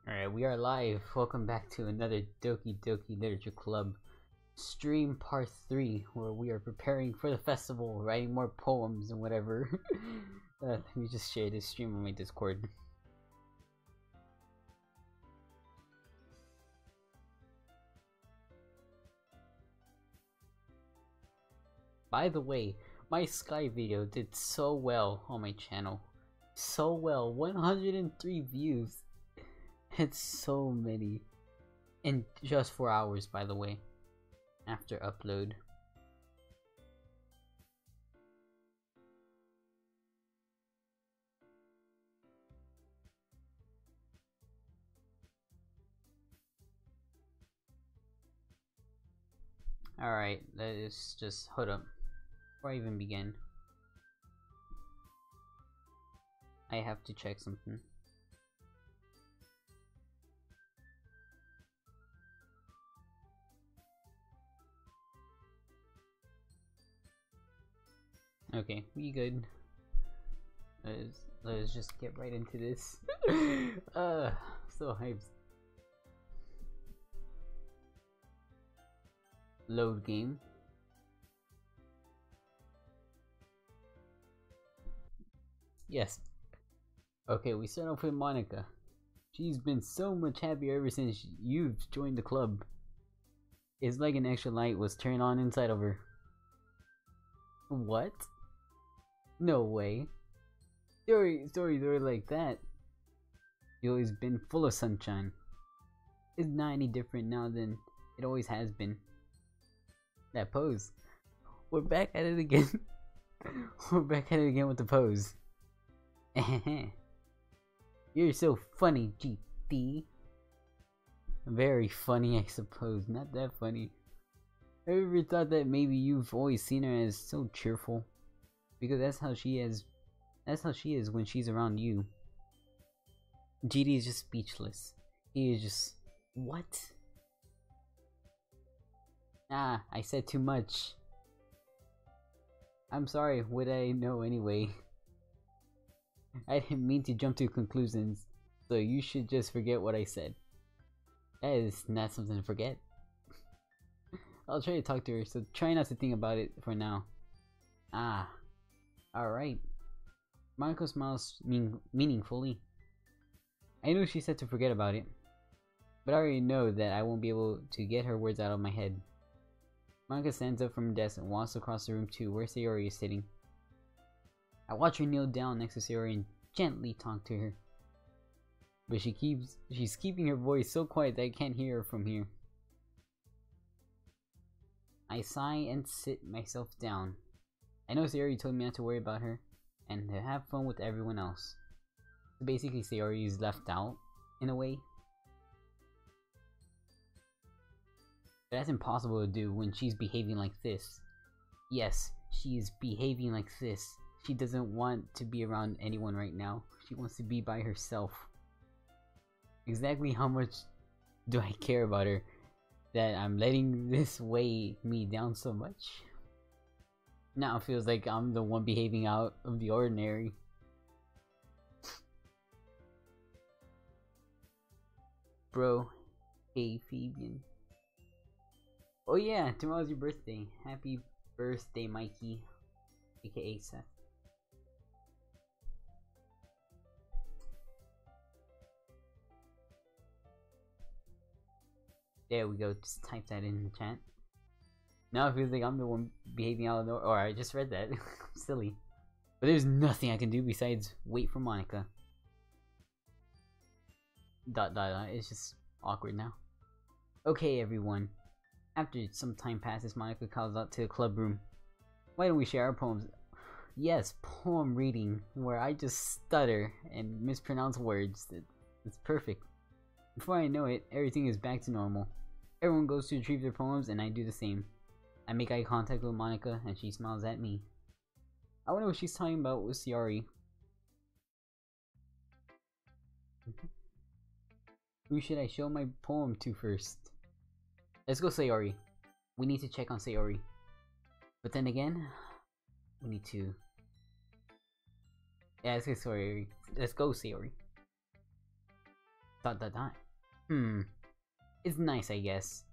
Alright, we are live. Welcome back to another Doki Doki Literature Club stream part 3, where we are preparing for the festival, writing more poems and whatever. Let me just share this stream on my Discord. By the way, my Sky video did so well on my channel. So well, 103 views. It's so many. In just 4 hours, by the way. After upload. Alright, let's just hold up. Before I even begin, I have to check something. Okay, we good. Let's just get right into this. So hyped. Load game. Yes. Okay, we start off with Monica. She's been so much happier ever since you've joined the club. It's like an extra light was turned on inside of her. What? No way. Stories are like that. You've always been full of sunshine. It's not any different now than it always has been. That pose. We're back at it again. We're back at it again with the pose. You're so funny, GT. Very funny, I suppose. Not that funny. I ever thought that maybe you've always seen her as so cheerful? Because that's how she is. That's how she is when she's around you. GD is just speechless. He is just... What? Ah, I said too much. I'm sorry, what I know anyway. I didn't mean to jump to conclusions, so you should just forget what I said. That is not something to forget. I'll try to talk to her, so try not to think about it for now. Ah, alright. Monica smiles meaningfully. I know she said to forget about it, but I already know that I won't be able to get her words out of my head. Monica stands up from her desk and walks across the room to where Sayori is sitting. I watch her kneel down next to Sayori and gently talk to her. But she's keeping her voice so quiet that I can't hear her from here. I sigh and sit myself down. I know Sayori told me not to worry about her and to have fun with everyone else. So basically Sayori is left out, in a way. But that's impossible to do when she's behaving like this. Yes, she is behaving like this. She doesn't want to be around anyone right now. She wants to be by herself. Exactly how much do I care about her that I'm letting this weigh me down so much? Now it feels like I'm the one behaving out of the ordinary. Bro, hey Fabian. Oh yeah, tomorrow's your birthday. Happy birthday, Mikey, aka Seth. There we go, just type that in the chat. Now it feels like I'm the one behaving out of the or I just read that. Silly. But there's nothing I can do besides wait for Monica. ... It's just awkward now. Okay everyone. After some time passes, Monica calls out to the club room. Why don't we share our poems? Yes, poem reading, where I just stutter and mispronounce words. It's perfect. Before I know it, everything is back to normal. Everyone goes to retrieve their poems and I do the same. I make eye contact with Monica and she smiles at me. I wonder what she's talking about with Sayori. Who should I show my poem to first? Let's go Sayori. We need to check on Sayori. But then again, we need to... Yeah, let's go Sayori. Let's go Sayori. Dot dot dot. It's nice, I guess.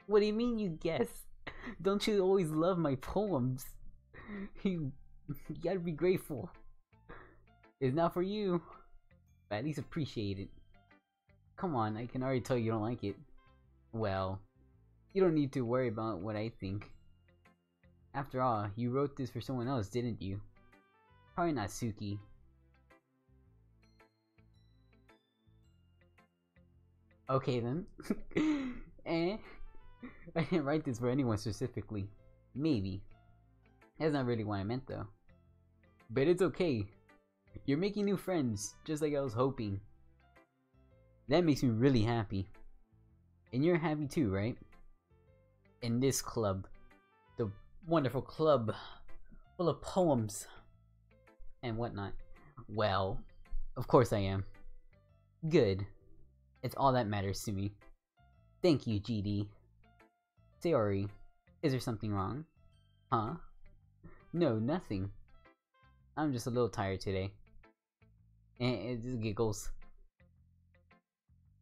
What do you mean you guess? Don't you always love my poems? You gotta be grateful. It's not for you, but at least appreciate it. Come on, I can already tell you don't like it. Well, you don't need to worry about what I think. After all, you wrote this for someone else, didn't you? Probably not Suki. Okay then. I didn't write this for anyone specifically. Maybe. That's not really what I meant though. But it's okay. You're making new friends, just like I was hoping. That makes me really happy. And you're happy too, right? In this club. The wonderful club full of poems and whatnot. Well, of course I am. Good. It's all that matters to me. Thank you, GD. Sayori, is there something wrong? Huh? No, nothing. I'm just a little tired today. And it just giggles.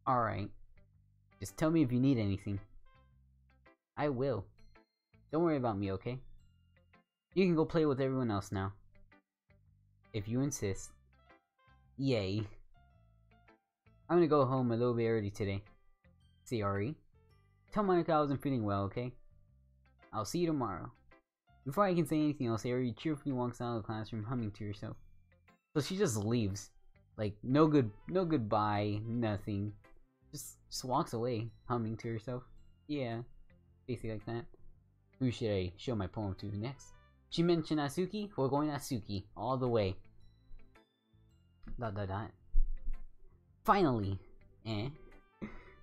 Alright. Just tell me if you need anything. I will. Don't worry about me, okay? You can go play with everyone else now. If you insist. Yay. I'm gonna go home a little bit early today. Sayori, tell Monica I wasn't feeling well, okay? I'll see you tomorrow. Before I can say anything else, Sayori cheerfully walks out of the classroom humming to herself. So she just leaves. Like, no goodbye, nothing. Just walks away, humming to herself. Yeah, basically like that. Who should I show my poem to next? She mentioned Asuki? We're going Asuki, all the way. Dot dot dot. Finally!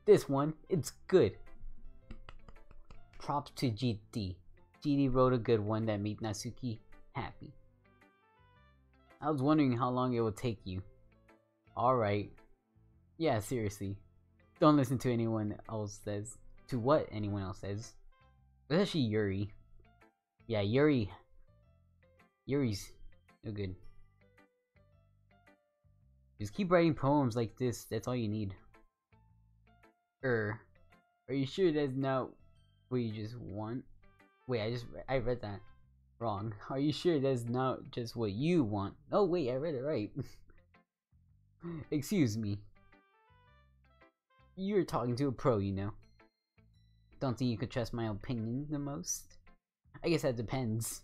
This one, it's good. Props to GD. GD wrote a good one that made Natsuki happy. I was wondering how long it would take you. Alright. Yeah, seriously. Don't listen to anyone else says. To what anyone else says. Especially Yuri. Yeah, Yuri's no good. Just keep writing poems like this, that's all you need. Are you sure that's not what you just want? Wait, I read that wrong. Are you sure that's not just what you want? Oh wait, I read it right. Excuse me. You're talking to a pro, you know. Don't think you could trust my opinion the most? I guess that depends.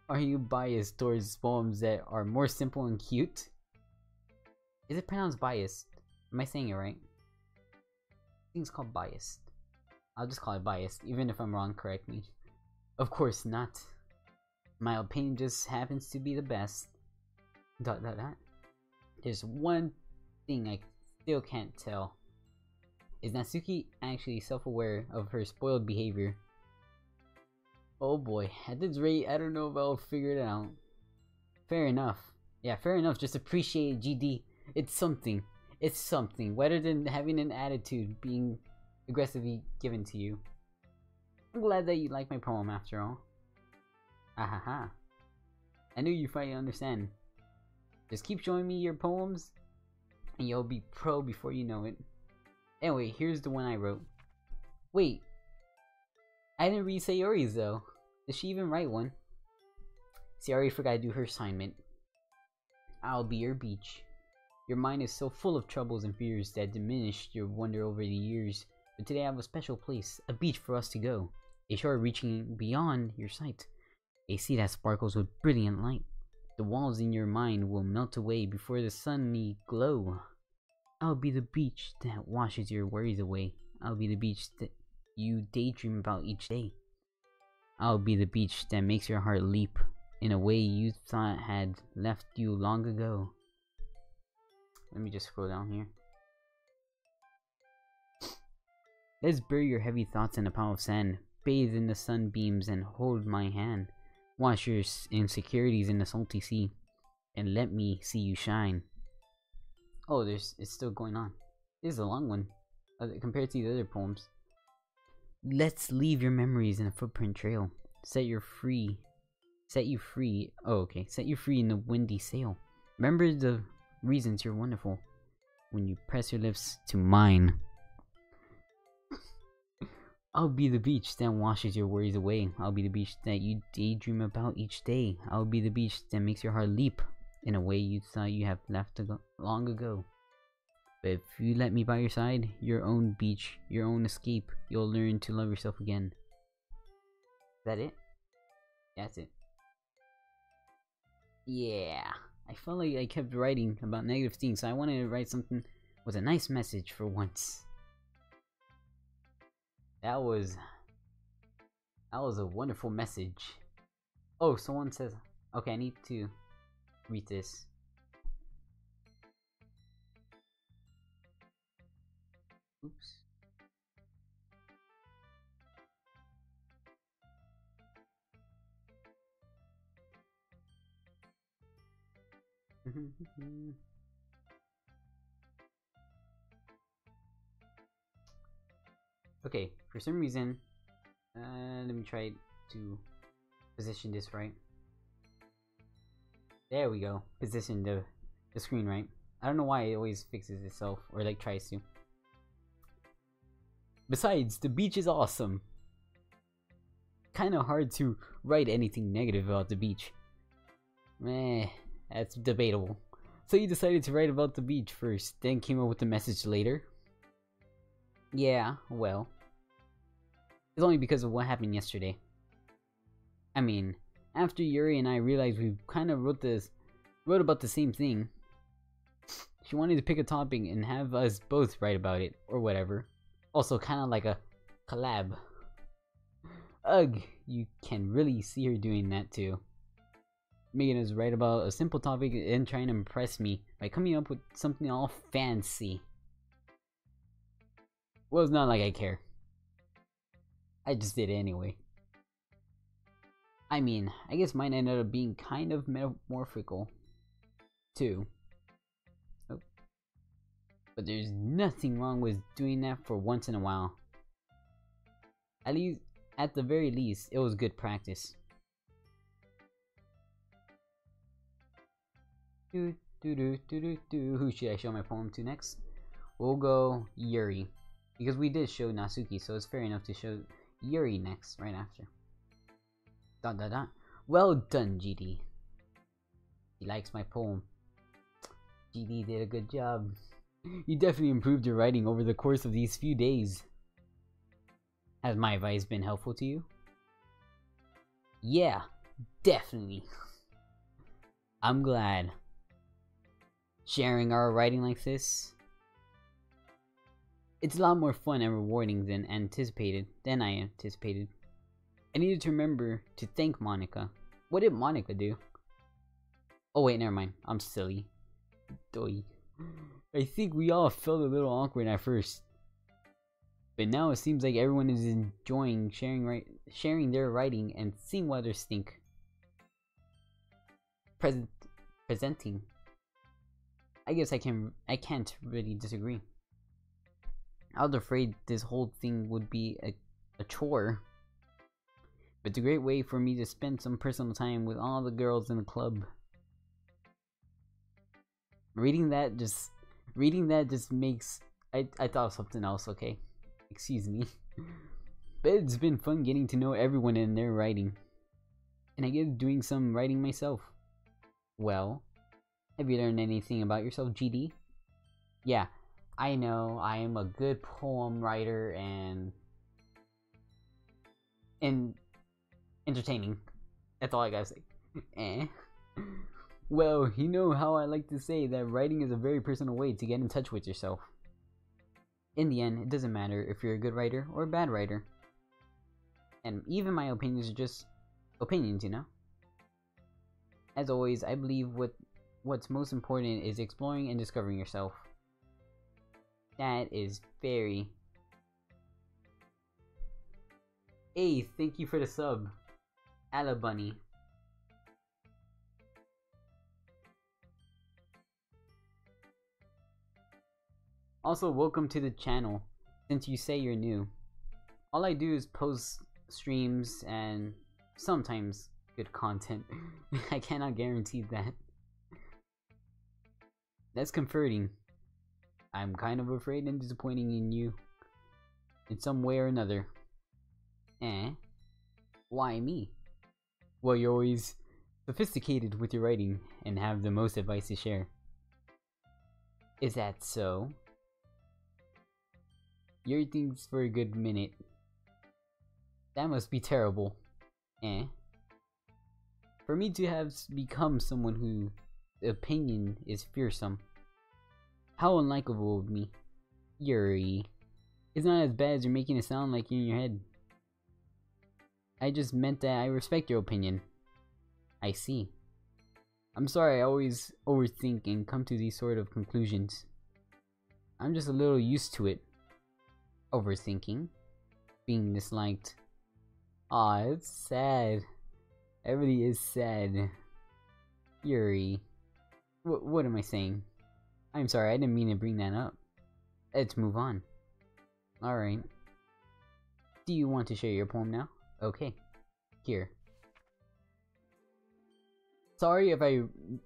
Are you biased towards poems that are more simple and cute? Is it pronounced biased? Am I saying it right? I think it's called biased. I'll just call it biased, even if I'm wrong, correct me. Of course not. My opinion just happens to be the best. Dot dot dot. There's one thing I still can't tell. Is Natsuki actually self-aware of her spoiled behavior? Oh boy, at this rate, I don't know if I'll figure it out. Fair enough. Yeah, fair enough. Just appreciate GD. It's something. It's something. Better than having an attitude being aggressively given to you. I'm glad that you like my poem after all. Ahaha. I knew you'd finally understand. Just keep showing me your poems and you'll be pro before you know it. Anyway, here's the one I wrote. Wait. I didn't read Sayori's though. Did she even write one? Sayori forgot to do her assignment. I'll be your beach. Your mind is so full of troubles and fears that diminished your wonder over the years. But today I have a special place, a beach for us to go. A shore reaching beyond your sight. A sea that sparkles with brilliant light. The walls in your mind will melt away before the sunny glow. I'll be the beach that washes your worries away. I'll be the beach that you daydream about each day. I'll be the beach that makes your heart leap in a way you thought had left you long ago. Let me just scroll down here. Let's bury your heavy thoughts in a pile of sand. Bathe in the sunbeams and hold my hand. Wash your insecurities in the salty sea. And let me see you shine. Oh, it's still going on. This is a long one compared to the other poems. Let's leave your memories in a footprint trail. Set you free. Oh, okay. Set you free in the windy sail. Remember the reasons you're wonderful. when you press your lips to mine. I'll be the beach that washes your worries away. I'll be the beach that you daydream about each day. I'll be the beach that makes your heart leap in a way you thought you have left long ago. But if you let me by your side, your own beach, your own escape, you'll learn to love yourself again. Is that it? That's it. Yeah. I felt like I kept writing about negative things, so I wanted to write something with a nice message for once. That was a wonderful message. Oh, someone says, okay, I need to read this. Oops. Okay, for some reason, let me try to position this right. There we go. Position the screen right. I don't know why it always fixes itself, or like tries to. Besides, the beach is awesome. Kinda hard to write anything negative about the beach. Meh, that's debatable. So you decided to write about the beach first, then came up with the message later? Yeah, well. It's only because of what happened yesterday. I mean, after Yuri and I realized we kind of wrote about the same thing, she wanted to pick a topic and have us both write about it, or whatever. Also, kind of like a collab. Ugh, you can really see her doing that too. Making us write about a simple topic and trying to impress me by coming up with something all fancy. Well, it's not like I care. I just did it anyway. I mean, I guess mine ended up being kind of metamorphical, too. Oh. But there's nothing wrong with doing that for once in a while. At the very least, it was good practice. Who should I show my poem to next? We'll go Yuri, because we did show Natsuki, so it's fair enough to show Yuri next, right after. Dot dot dot. Well done, GD. He likes my poem. GD did a good job. You definitely improved your writing over the course of these few days. Has my advice been helpful to you? Yeah, definitely. I'm glad. Sharing our writing like this, it's a lot more fun and rewarding than I anticipated. I needed to remember to thank Monica. What did Monica do? Oh wait, never mind. I'm silly. Doi. I think we all felt a little awkward at first, but now it seems like everyone is enjoying sharing their writing and seeing what others think. Presenting. I guess I can't really disagree. I was afraid this whole thing would be a chore, but it's a great way for me to spend some personal time with all the girls in the club. Reading that just makes I thought of something else. Okay, excuse me. But it's been fun getting to know everyone in their writing, and I guess doing some writing myself. Well, have you learned anything about yourself, GD? Yeah, I know I am a good poem writer and entertaining. That's all I gotta say. Eh. Well, you know how I like to say that writing is a very personal way to get in touch with yourself. In the end, it doesn't matter if you're a good writer or a bad writer. And even my opinions are just opinions, you know? As always, I believe what's most important is exploring and discovering yourself. That is very... Hey, thank you for the sub. Alla Bunny. Also, welcome to the channel, since you say you're new. All I do is post streams and sometimes good content. I cannot guarantee that. That's comforting. I'm kind of afraid I'm disappointing in you in some way or another. Eh? Why me? Well, you're always sophisticated with your writing and have the most advice to share. Is that so? You heard things for a good minute. That must be terrible. Eh? For me to have become someone whose opinion is fearsome. How unlikable of me. Yuri. It's not as bad as you're making it sound like in your head. I just meant that I respect your opinion. I see. I'm sorry I always overthink and come to these sort of conclusions. I'm just a little used to it. Overthinking. Being disliked. Aw, it's sad. It really is sad. Yuri. What am I saying? I'm sorry, I didn't mean to bring that up. Let's move on. Alright. Do you want to share your poem now? Okay. Here. Sorry if I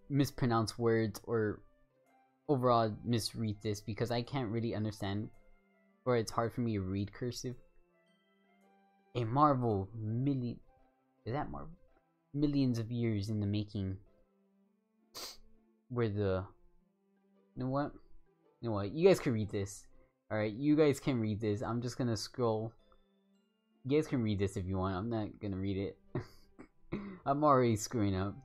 mispronounce words or overall misread this because I can't really understand, or it's hard for me to read cursive. A marvel is that marvel? Millions of years in the making. Where the you know what? You guys can read this. Alright, you guys can read this. I'm just gonna scroll. You guys can read this if you want. I'm not gonna read it. I'm already screwing up.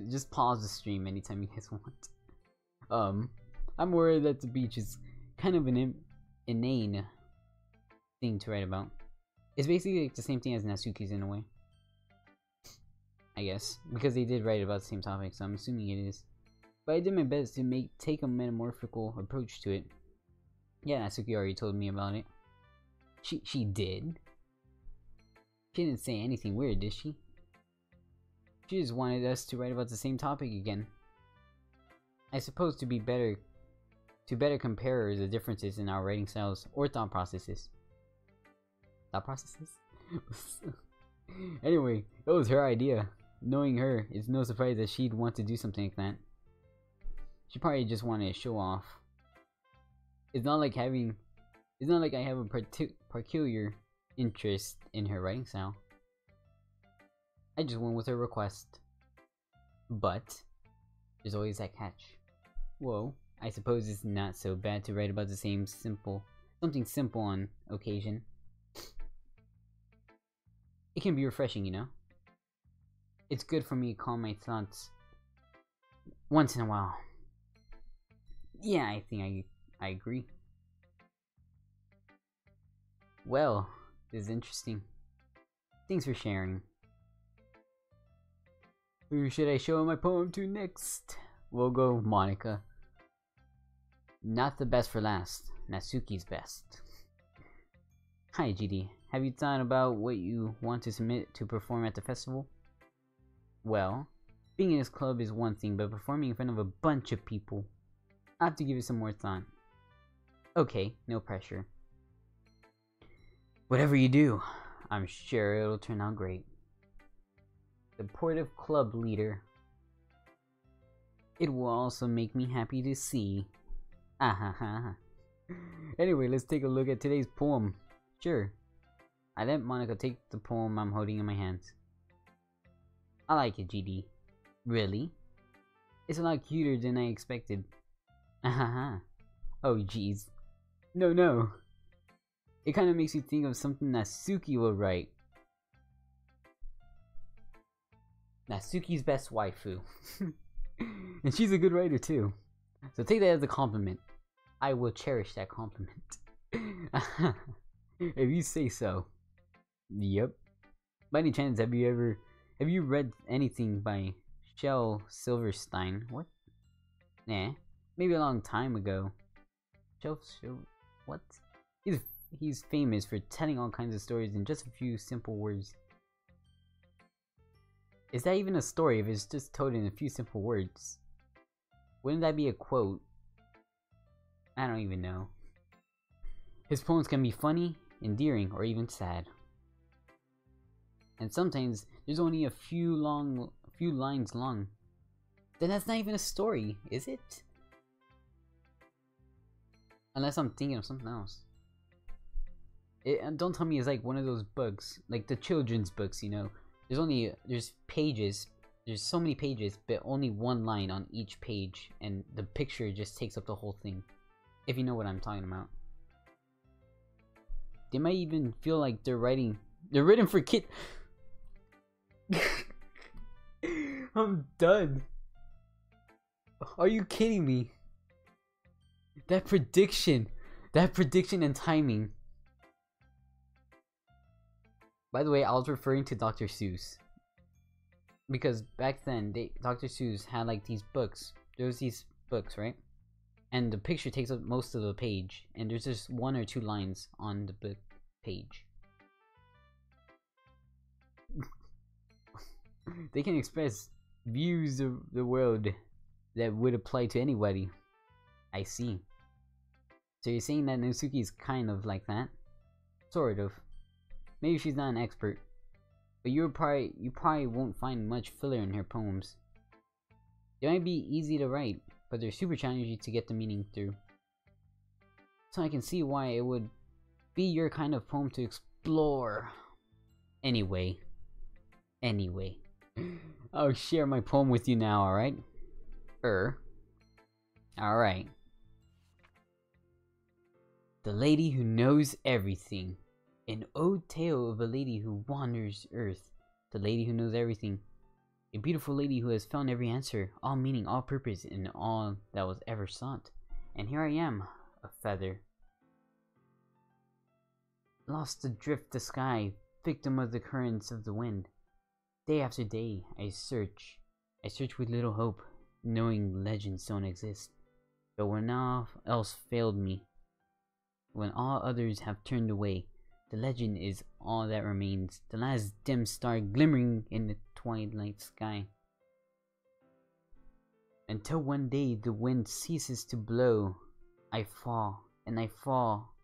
Just pause the stream anytime you guys want. I'm worried that the beach is kind of an inane thing to write about. It's basically like the same thing as Natsuki's in a way. I guess. Because they did write about the same topic, so I'm assuming it is. But I did my best to take a metamorphical approach to it. Yeah, Natsuki already told me about it. She did? She didn't say anything weird, did she? She just wanted us to write about the same topic again. I suppose to better compare the differences in our writing styles or thought processes. Thought processes? Anyway, it was her idea. Knowing her, it's no surprise that she'd want to do something like that. She probably just wanted to show off. It's not like I have a peculiar interest in her writing style. I just went with her request. But there's always that catch. Whoa, I suppose it's not so bad to write about the same something simple on occasion. It can be refreshing, you know? It's good for me to calm my thoughts once in a while. Yeah, I think I agree. Well, this is interesting. Thanks for sharing. Who should I show my poem to next? We'll go Monica. Not the best for last. Natsuki's best. Hi GD. Have you thought about what you want to submit to perform at the festival? Well, being in this club is one thing, but performing in front of a bunch of people, I have to give it some more thought. Okay, no pressure. Whatever you do, I'm sure it'll turn out great. Supportive club leader. It will also make me happy to see. Ahaha. Anyway, let's take a look at today's poem. Sure. I let Monica take the poem I'm holding in my hands. I like it, GD. Really? It's a lot cuter than I expected. Ahaha. Oh jeez. No. It kinda makes you think of something Natsuki will write. Natsuki's best waifu. And she's a good writer too. So take that as a compliment. I will cherish that compliment. If you say so. Yep. By any chance, have you read anything by Shel Silverstein? What? Nah. Maybe a long time ago. What? He's famous for telling all kinds of stories in just a few simple words. Is that even a story if it's just told in a few simple words? Wouldn't that be a quote? I don't even know. His poems can be funny, endearing, or even sad. And sometimes there's only a few lines long. Then that's not even a story, is it? Unless I'm thinking of something else. Don't tell me it's like one of those books, like the children's books, you know. There's pages, there's so many pages, but only one line on each page, and the picture just takes up the whole thing. If you know what I'm talking about. They might even feel like they're written for kids. I'm done. Are you kidding me? That prediction and timing. By the way, I was referring to Dr. Seuss. Because back then, Dr. Seuss had like these books. There was these books, right? And the picture takes up most of the page. And there's just 1 or 2 lines on the book page. They can express views of the world that would apply to anybody. I see. So you're saying that Nosuke is kind of like that? Sort of. Maybe she's not an expert, but you probably won't find much filler in her poems. They might be easy to write, but they're super challenging to get the meaning through. So I can see why it would be your kind of poem to explore. Anyway. I'll share my poem with you now, alright? Alright. The Lady Who Knows Everything. An old tale of a lady who wanders Earth. The lady who knows everything. A beautiful lady who has found every answer, all meaning, all purpose, and all that was ever sought. And here I am, a feather. Lost adrift the sky, victim of the currents of the wind. Day after day, I search with little hope, knowing legends don't exist. But when all else failed me, when all others have turned away, the legend is all that remains, the last dim star glimmering in the twilight sky. Until one day the wind ceases to blow, I fall, and I fall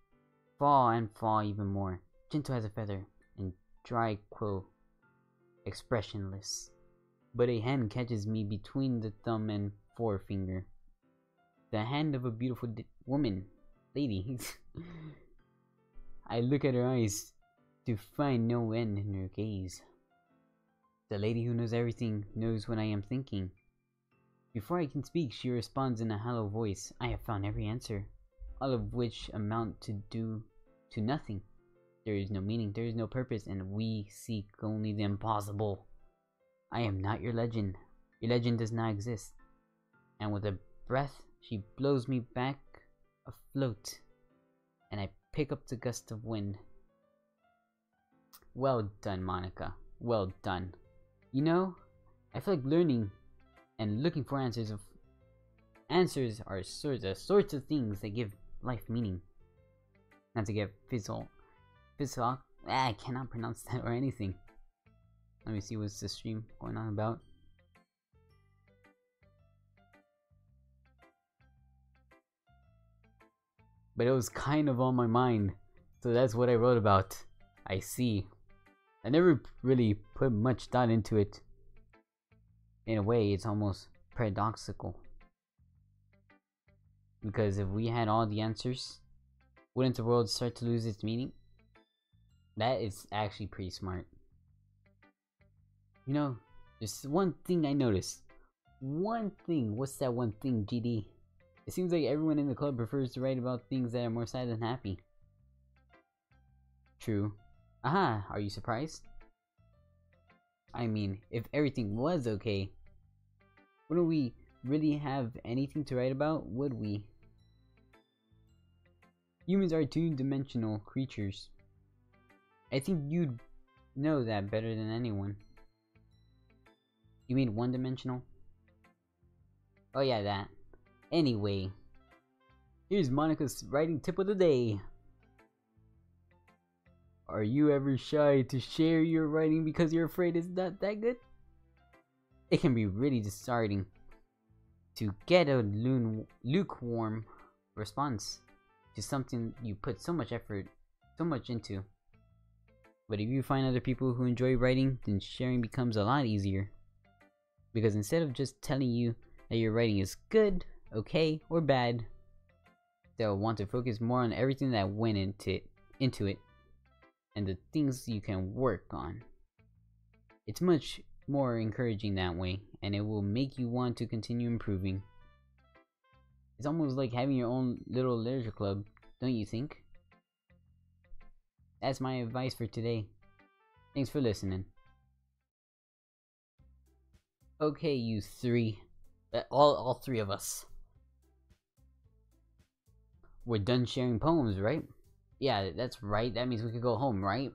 and fall even more, gentle as a feather, and dry quill, expressionless. But a hand catches me between the thumb and forefinger. The hand of a beautiful woman, lady. I look at her eyes to find no end in her gaze. The lady who knows everything knows what I am thinking. Before I can speak, she responds in a hollow voice. I have found every answer, all of which amount to nothing. There is no meaning, there is no purpose, and we seek only the impossible. I am not your legend. Your legend does not exist. And with a breath, she blows me back afloat, and I pick up the gust of wind. Well done, Monica. Well done. You know, I feel like learning and looking for answers are sorts of things that give life meaning. Not to get I cannot pronounce that or anything. Let me see what's the stream going on about. But it was kind of on my mind, so that's what I wrote about. I see. I never really put much thought into it. In a way, it's almost paradoxical. Because if we had all the answers, wouldn't the world start to lose its meaning? That is actually pretty smart. You know, there's one thing I noticed. One thing. What's that one thing, GD? It seems like everyone in the club prefers to write about things that are more sad than happy. True. Aha, are you surprised? I mean, if everything was okay, wouldn't we really have anything to write about, would we? Humans are two-dimensional creatures. I think you'd know that better than anyone. You mean one-dimensional? Oh yeah, that. Anyway, here's Monica's writing tip of the day. Are you ever shy to share your writing because you're afraid it's not that good? It can be really disheartening to get a lukewarm response to something you put so much effort, so much into. But if you find other people who enjoy writing, then sharing becomes a lot easier. Because instead of just telling you that your writing is good, okay, or bad, They'll want to focus more on everything that went into it and the things you can work on. It's much more encouraging that way, and it will make you want to continue improving. It's almost like having your own little leisure club, don't you think? That's my advice for today. Thanks for listening. Okay, you three. All three of us. We're done sharing poems, right? Yeah, that's right. That means we could go home, right?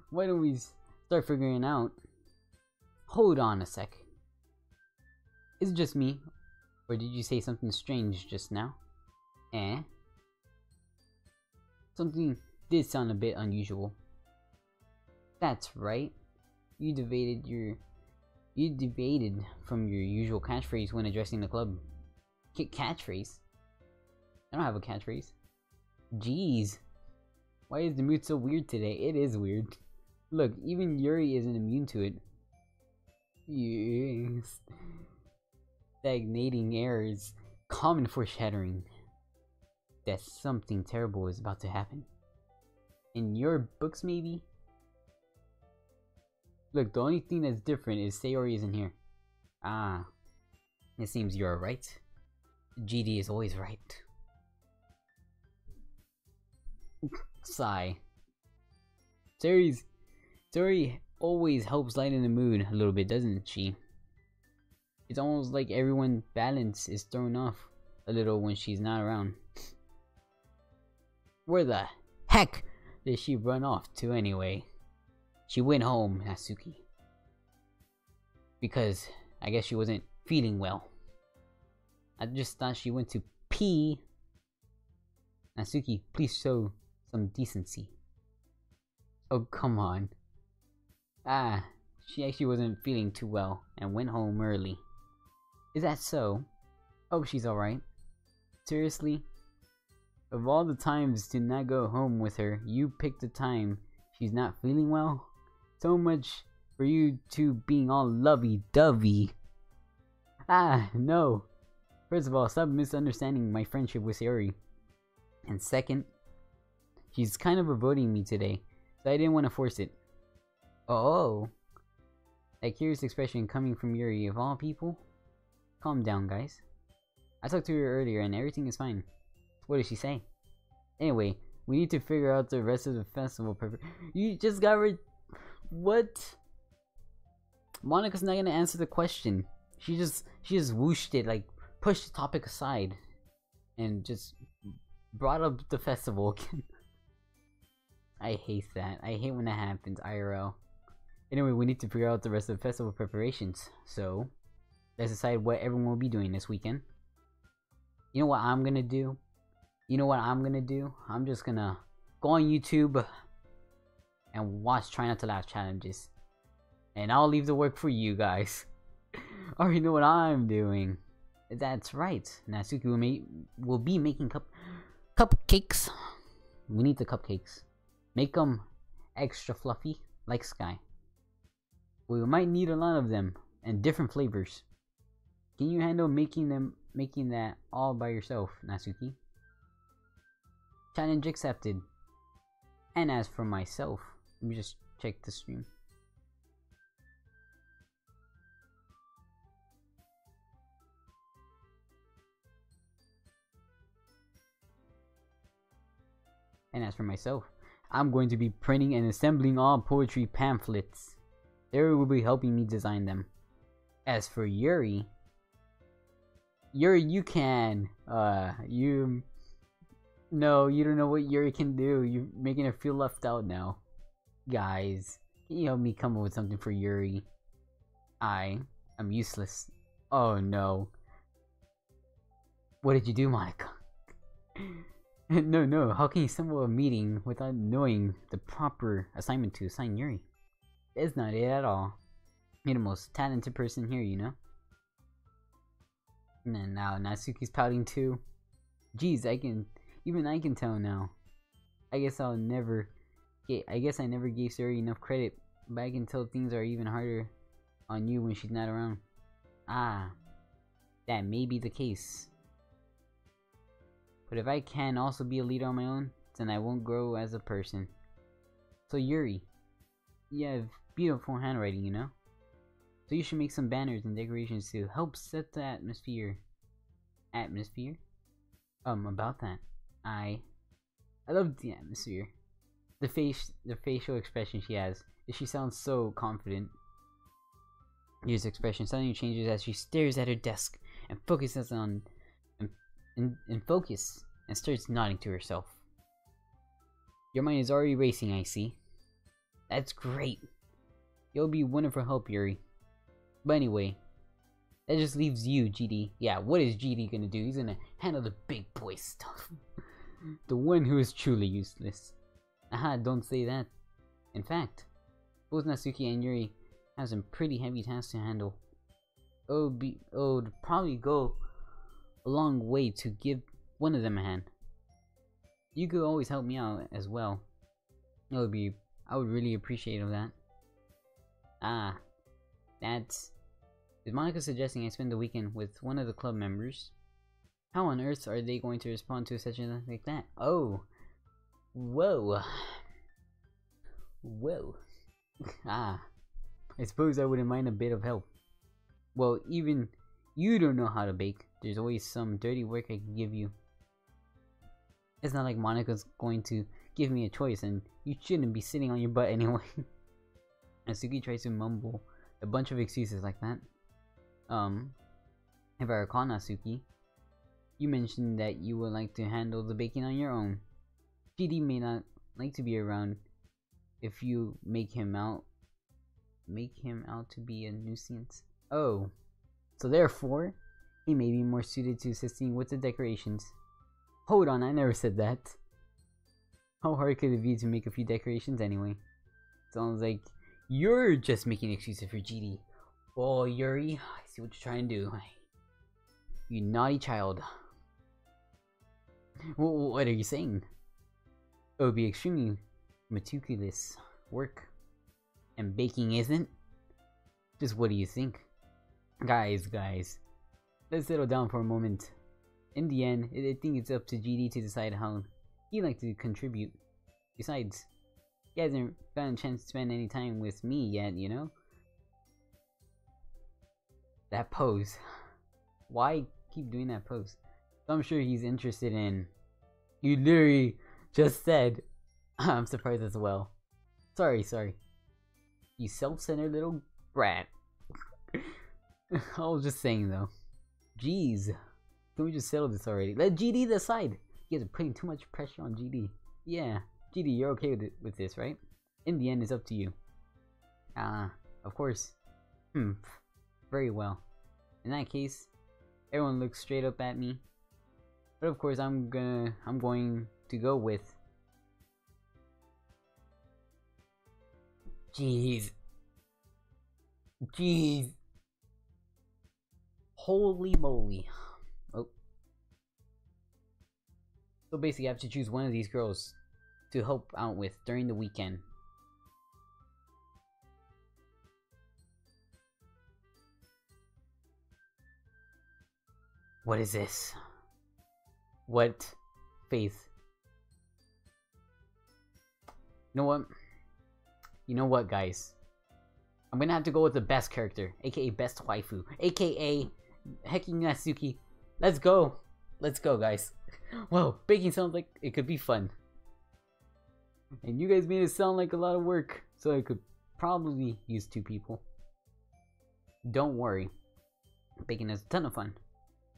Why don't we start figuring out? Hold on a sec. Is it just me? Or did you say something strange just now? Eh? Something did sound a bit unusual. That's right. You deviated from your usual catchphrase when addressing the club. Catchphrase? I don't have a catchphrase. Jeez. Why is the mood so weird today? It is weird. Look, even Yuri isn't immune to it. Yes. Stagnating air is common foreshadowing that something terrible is about to happen. In your books, maybe? Look, the only thing that's different is Sayori isn't here. Ah. It seems you're right. GD is always right. Sigh. Sayori always helps lighten the mood a little bit, doesn't she? It's almost like everyone's balance is thrown off a little when she's not around. Where the heck did she run off to anyway? She went home, Natsuki. Because I guess she wasn't feeling well. I just thought she went to pee. Natsuki, please show some decency. Oh, come on. Ah, she actually wasn't feeling too well and went home early. Is that so? Hope she's alright. Seriously? Of all the times to not go home with her, you picked the time she's not feeling well? So much for you two being all lovey-dovey. Ah, no. First of all, stop misunderstanding my friendship with Sayori. And second, she's kind of avoiding me today, so I didn't want to force it. Oh. That curious expression coming from Yuri of all people? Calm down, guys. I talked to her earlier and everything is fine. What did she say? Anyway, we need to figure out the rest of the festival. You just got rid. What? Monika's not gonna answer the question. She just whooshed it, like pushed the topic aside, and just brought up the festival again. I hate that. I hate when that happens, IRL. Anyway, we need to figure out the rest of the festival preparations. So, let's decide what everyone will be doing this weekend. You know what I'm gonna do? I'm just gonna go on YouTube and watch Try Not to Laugh challenges. And I'll leave the work for you guys. I already know what I'm doing. That's right. Natsuki will be making cupcakes. We need the cupcakes. Make them extra fluffy, like Sky. We might need a lot of them, and different flavors. Can you handle making that all by yourself, Natsuki? Challenge accepted. And as for myself, let me just check the stream. And as for myself, I'm going to be printing and assembling all poetry pamphlets. Sayori will be helping me design them. As for Yuri, you can, no, you don't know what Yuri can do. You're making her feel left out now. Guys, can you help me come up with something for Yuri? I'm useless. Oh no. What did you do, Monika? No, how can you assemble a meeting without knowing the proper assignment to assign Yuri? It's not it at all. You're the most talented person here, you know? And now Natsuki's pouting too. Jeez, even I can tell now. I guess I never gave Sayori enough credit, but I can tell things are even harder on you when she's not around. Ah, that may be the case. But if I can also be a leader on my own, then I won't grow as a person. So Yuri, you have beautiful handwriting, you know? So you should make some banners and decorations to help set the atmosphere. Atmosphere? About that. I love the atmosphere. The facial expression she has. She sounds so confident. Yuri's expression suddenly changes as she stares at her desk and focuses on and focus and starts nodding to herself. Your mind is already racing, I see. That's great. You'll be wonderful help, Yuri. But anyway, that just leaves you, GD. Yeah, what is GD gonna do? He's gonna handle the big boy stuff. The one who is truly useless. Aha, don't say that. In fact, both Natsuki and Yuri have some pretty heavy tasks to handle. It would probably go a long way to give one of them a hand. You could always help me out as well. I would really appreciate that. Is Monica suggesting I spend the weekend with one of the club members? How on earth are they going to respond to a suggestion like that? Oh. Whoa. Whoa. I suppose I wouldn't mind a bit of help. Well, even you don't know how to bake. There's always some dirty work I can give you. It's not like Monica's going to give me a choice, and you shouldn't be sitting on your butt anyway. Natsuki tries to mumble a bunch of excuses like that. If I recall, Natsuki, you mentioned that you would like to handle the baking on your own. GD may not like to be around if you make him out to be a nuisance. Oh, so therefore, he may be more suited to assisting with the decorations. Hold on, I never said that. How hard could it be to make a few decorations anyway? Sounds like you're just making excuses for GD. Oh, Yuri, I see what you're trying to do. You naughty child. What are you saying? It would be extremely meticulous work. And baking isn't? Just what do you think? Guys, let's settle down for a moment. In the end, I think it's up to GD to decide how he'd like to contribute. Besides, he hasn't gotten a chance to spend any time with me yet, you know? That pose. Why keep doing that pose? So I'm sure he's interested in... You literally just said... I'm surprised as well. Sorry. You self-centered little brat. I was just saying though. Jeez. Can we just settle this already? Let GD decide. You guys are putting too much pressure on GD. Yeah. GD, you're okay with this, right? In the end, it's up to you. Of course. Very well. In that case, everyone looks straight up at me. But of course, I'm going to go with... Jeez. Holy moly. Oh. So basically I have to choose one of these girls to help out with during the weekend. What is this? What faith? You know what, guys? I'm gonna have to go with the best character, aka best waifu, aka Heki Natsuki. Let's go, guys. Whoa, baking sounds like it could be fun, and you guys made it sound like a lot of work, so I could probably use 2 people. Don't worry, baking is a ton of fun.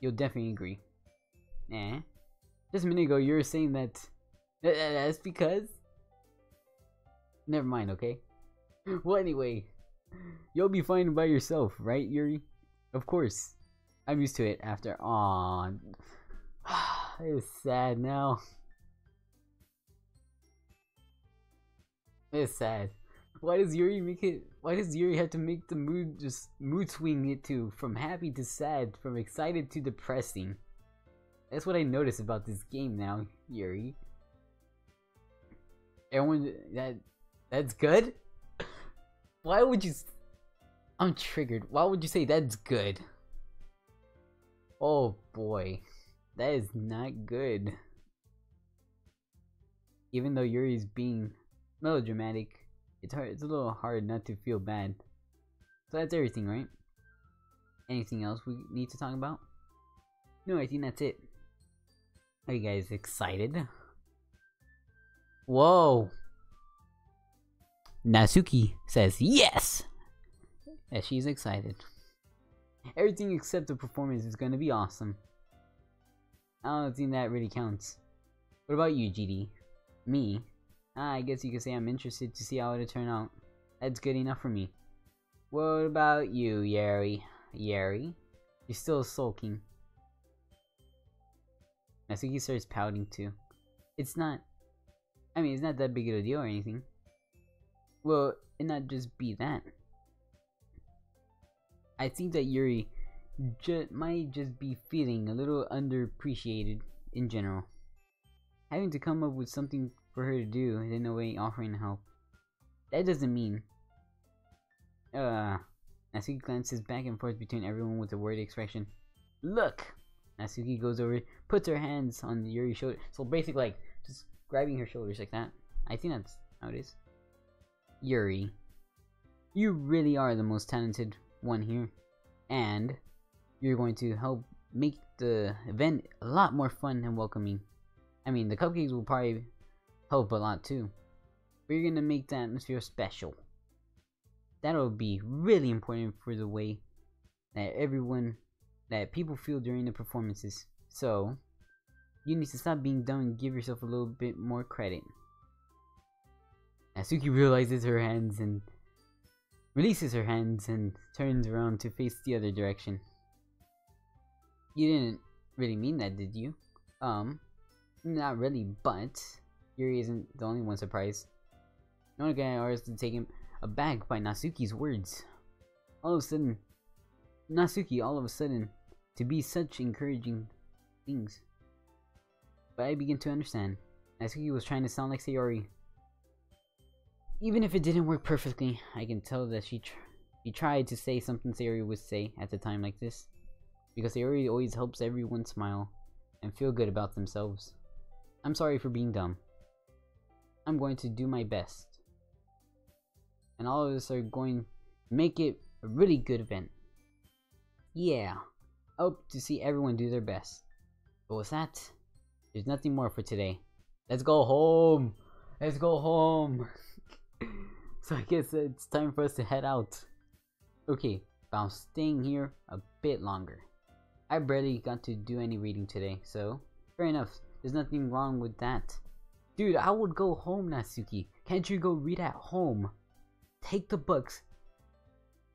You'll definitely agree. Just a minute ago you were saying that that's because... Never mind, okay? Well, anyway, you'll be fine by yourself, right, Yuri? Of course. I'm used to it after. Aww. It's sad now. It's sad. Why does Yuri have to make the mood swing it to from happy to sad, from excited to depressing? That's what I notice about this game now, Yuri. Everyone that's good? Why would you... I'm triggered. Why would you say that's good? Oh boy. That is not good. Even though Yuri's being melodramatic, it's hard. It's a little hard not to feel bad. So that's everything, right? Anything else we need to talk about? No, I think that's it. Are you guys excited? Whoa! Natsuki says yes! As she's excited. Everything except the performance is gonna be awesome. I don't think that really counts. What about you, GD? Me? I guess you could say I'm interested to see how it'll turn out. That's good enough for me. What about you, Yuri? Yuri? You're still sulking. Natsuki starts pouting too. It's not that big of a deal or anything. Well, it not just be that. I think that Yuri might just be feeling a little underappreciated in general. Having to come up with something for her to do and in a way offering help. That doesn't mean... Natsuki glances back and forth between everyone with a worried expression. Look! Natsuki goes over, puts her hands on Yuri's shoulder. So basically like, just grabbing her shoulders like that. I think that's how it is. Yuri, you really are the most talented one here. And you're going to help make the event a lot more fun and welcoming. I mean, the cupcakes will probably help a lot too. But you're gonna make the atmosphere special. That'll be really important for the way that people feel during the performances. So, you need to stop being dumb and give yourself a little bit more credit. Natsuki realizes her hands and releases her hands and turns around to face the other direction. You didn't really mean that, did you? Not really, but Yuri isn't the only one surprised. No one can ours to take him aback by Natsuki's words. All of a sudden, to be such encouraging things. But I begin to understand. Natsuki was trying to sound like Sayori. Even if it didn't work perfectly, I can tell that she tried to say something Sayori would say at a time like this. Because Sayori always helps everyone smile and feel good about themselves. I'm sorry for being dumb. I'm going to do my best. And all of us are going to make it a really good event. Yeah, I hope to see everyone do their best. But with that, there's nothing more for today. Let's go home! Let's go home! So I guess it's time for us to head out. Okay, but I'm staying here a bit longer. I barely got to do any reading today, so fair enough. There's nothing wrong with that. Dude, I would go home, Natsuki. Can't you go read at home? Take the books.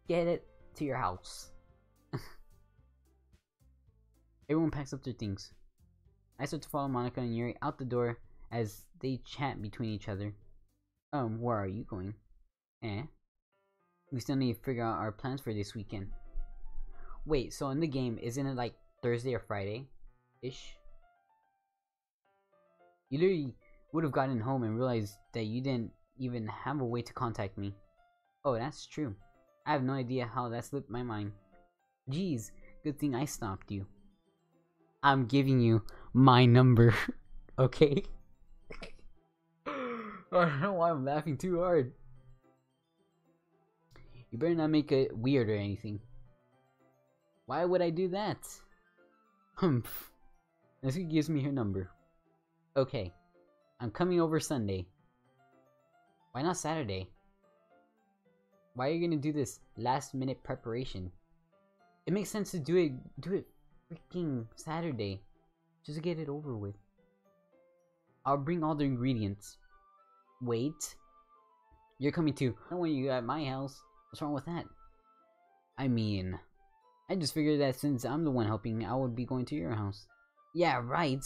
Get it to your house. Everyone packs up their things. I start to follow Monica and Yuri out the door as they chat between each other. Where are you going? We still need to figure out our plans for this weekend. Wait, so in the game, isn't it like Thursday or Friday-ish? You literally would have gotten home and realized that you didn't even have a way to contact me. Oh, that's true. I have no idea how that slipped my mind. Geez, good thing I stopped you. I'm giving you my number, okay? I don't know why I'm laughing too hard. You better not make it weird or anything. Why would I do that? Humph. Natsuki gives me her number. Okay, I'm coming over Sunday. Why not Saturday? Why are you gonna do this last minute preparation? It makes sense to do it freaking Saturday. Just get it over with. I'll bring all the ingredients. Wait. You're coming too. I don't want you at my house. What's wrong with that? I mean, I just figured that since I'm the one helping, I would be going to your house. Yeah, right.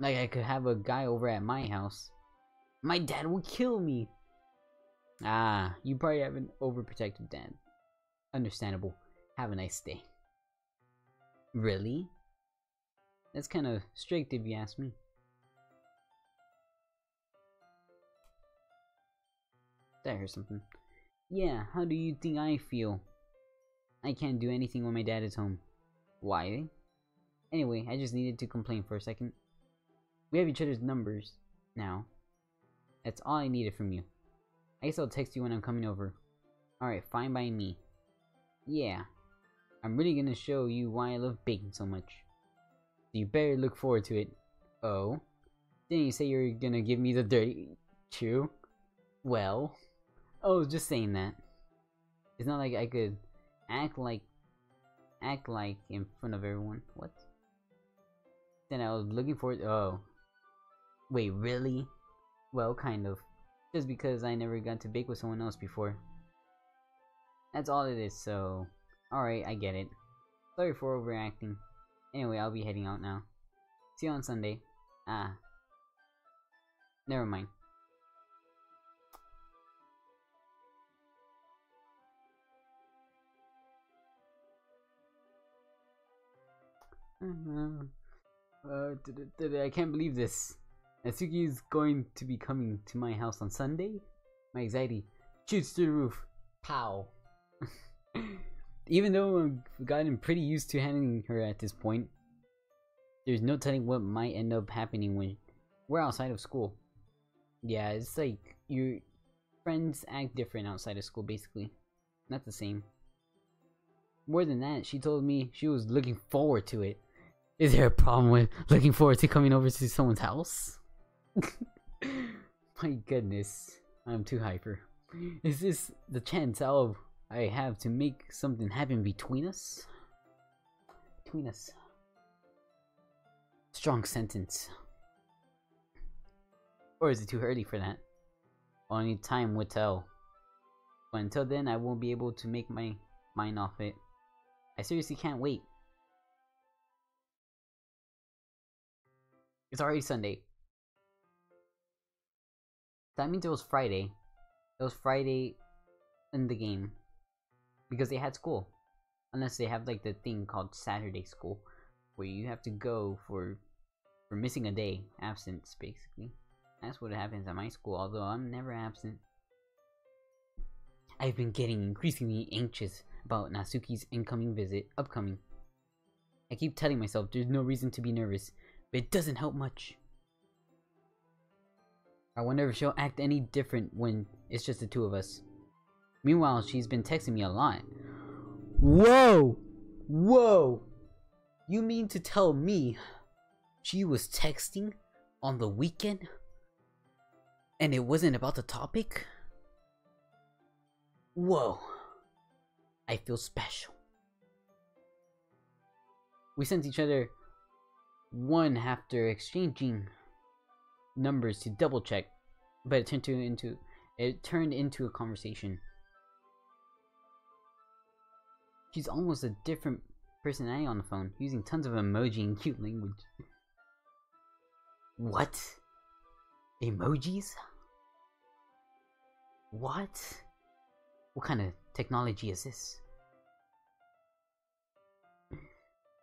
Like I could have a guy over at my house. My dad would kill me. Ah, you probably have an overprotective dad. Understandable. Have a nice day. Really? That's kind of strict if you ask me. Did I hear something? Yeah, how do you think I feel? I can't do anything when my dad is home. Why? Anyway, I just needed to complain for a second. We have each other's numbers now. That's all I needed from you. I guess I'll text you when I'm coming over. Alright, fine by me. Yeah. I'm really gonna show you why I love baking so much. So you better look forward to it. Oh? Didn't you say you're gonna give me the dirty chew? Well, I was just saying that. It's not like I could act like in front of everyone. What? Then I was looking forward. Oh. Wait, really? Well, kind of. Just because I never got to bake with someone else before. That's all it is, so... Alright, I get it. Sorry for overacting. Anyway, I'll be heading out now. See you on Sunday. Ah. Never mind. I can't believe this. Natsuki is going to be coming to my house on Sunday? My anxiety shoots through the roof. Pow. Even though I've gotten pretty used to handling her at this point, there's no telling what might end up happening when we're outside of school. Yeah, it's like your friends act different outside of school, basically. Not the same. More than that, she told me she was looking forward to it. Is there a problem with looking forward to coming over to someone's house? My goodness, I'm too hyper. Is this the chance I have to make something happen between us? Between us. Strong sentence. Or is it too early for that? Only time will tell. But until then, I won't be able to make my mind off it. I seriously can't wait. It's already Sunday. That means it was Friday. It was Friday in the game. Because they had school. Unless they have like the thing called Saturday school. Where you have to go for missing a day. Absence, basically. That's what happens at my school, although I'm never absent. I've been getting increasingly anxious about Natsuki's upcoming. I keep telling myself there's no reason to be nervous, but it doesn't help much. I wonder if she'll act any different when it's just the two of us. Meanwhile, she's been texting me a lot. Whoa! Whoa! You mean to tell me she was texting on the weekend? And it wasn't about the topic? Whoa. I feel special. We sent each other one after exchanging numbers to double check, but it turned into a conversation. She's almost a different personality on the phone, using tons of emoji and cute language. What? Emojis? What? What kind of technology is this?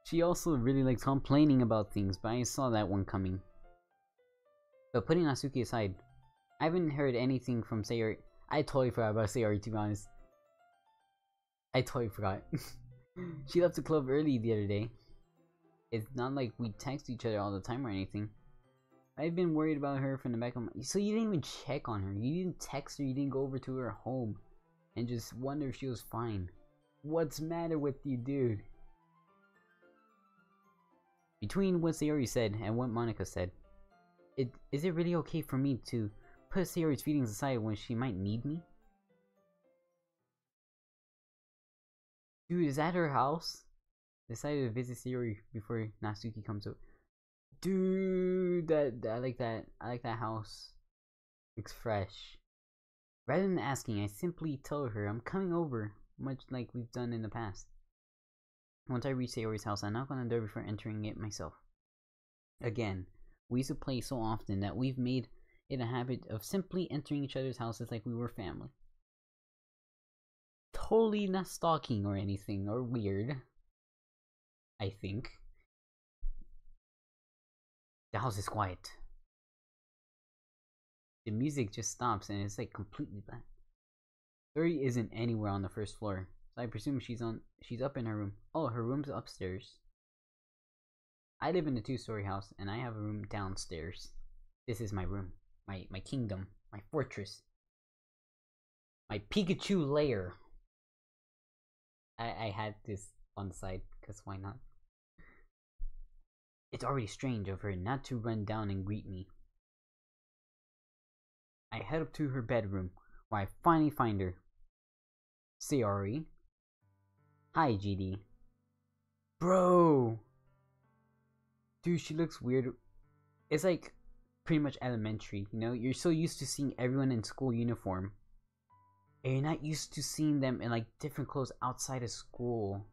She also really likes complaining about things, but I saw that one coming. But putting Natsuki aside, I haven't heard anything from Sayori. I totally forgot about Sayori, to be honest. I totally forgot. She left the club early the other day. It's not like we text each other all the time or anything. I've been worried about her from the back of my... So you didn't even check on her. You didn't text her. You didn't go over to her home and just wonder if she was fine. What's the matter with you, dude? Between what Sayori said and what Monica said, is it really okay for me to put Sayori's feelings aside when she might need me? Dude, is that her house? Decided to visit Sayori before Natsuki comes over. Dude, I like that. I like that house. Looks fresh. Rather than asking, I simply tell her I'm coming over, much like we've done in the past. Once I reach Sayori's house, I knock on the door before entering it myself. Again, we used to play so often that we've made it a habit of simply entering each other's houses like we were family. Totally not stalking or anything, or weird. I think. The house is quiet. The music just stops and it's like completely black. Sayori isn't anywhere on the first floor, so I presume she's up in her room. Oh, her room's upstairs. I live in a 2-story house, and I have a room downstairs. This is my room, my kingdom, my fortress, my Pikachu lair. I had this on the side, because why not? It's already strange of her not to run down and greet me. I head up to her bedroom, where I finally find her. Sayori. Hi, GD. Bro! Dude, she looks weird. It's like pretty much elementary, you know? You're so used to seeing everyone in school uniform. And you're not used to seeing them in like different clothes outside of school.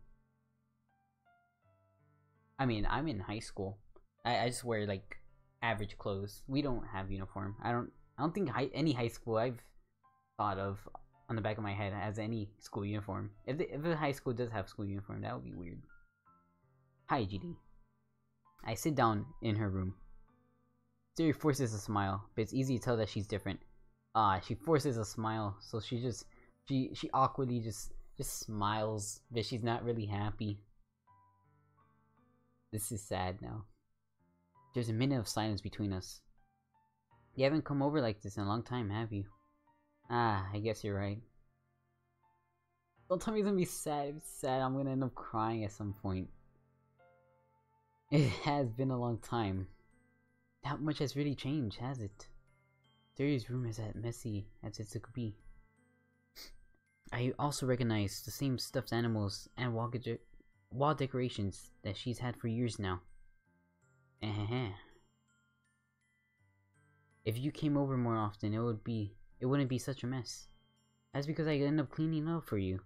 I mean, I'm in high school. I just wear like average clothes. We don't have uniform. I don't think any high school I've thought of on the back of my head has any school uniform. If a high school does have school uniform, that would be weird. Hi, GD. I sit down in her room. Sayori forces a smile, but it's easy to tell that she's different. She forces a smile, so she awkwardly just smiles, but she's not really happy. This is sad now. There's a minute of silence between us. You haven't come over like this in a long time, have you? I guess you're right. Don't tell me it's gonna be sad. If it's sad, I'm gonna end up crying at some point. It has been a long time. Not much has really changed, has it? Sayori's room is as messy as it could be. I also recognize the same stuffed animals and wall decorations that she's had for years now. If you came over more often, it wouldn't be such a mess. That's because I end up cleaning up for you.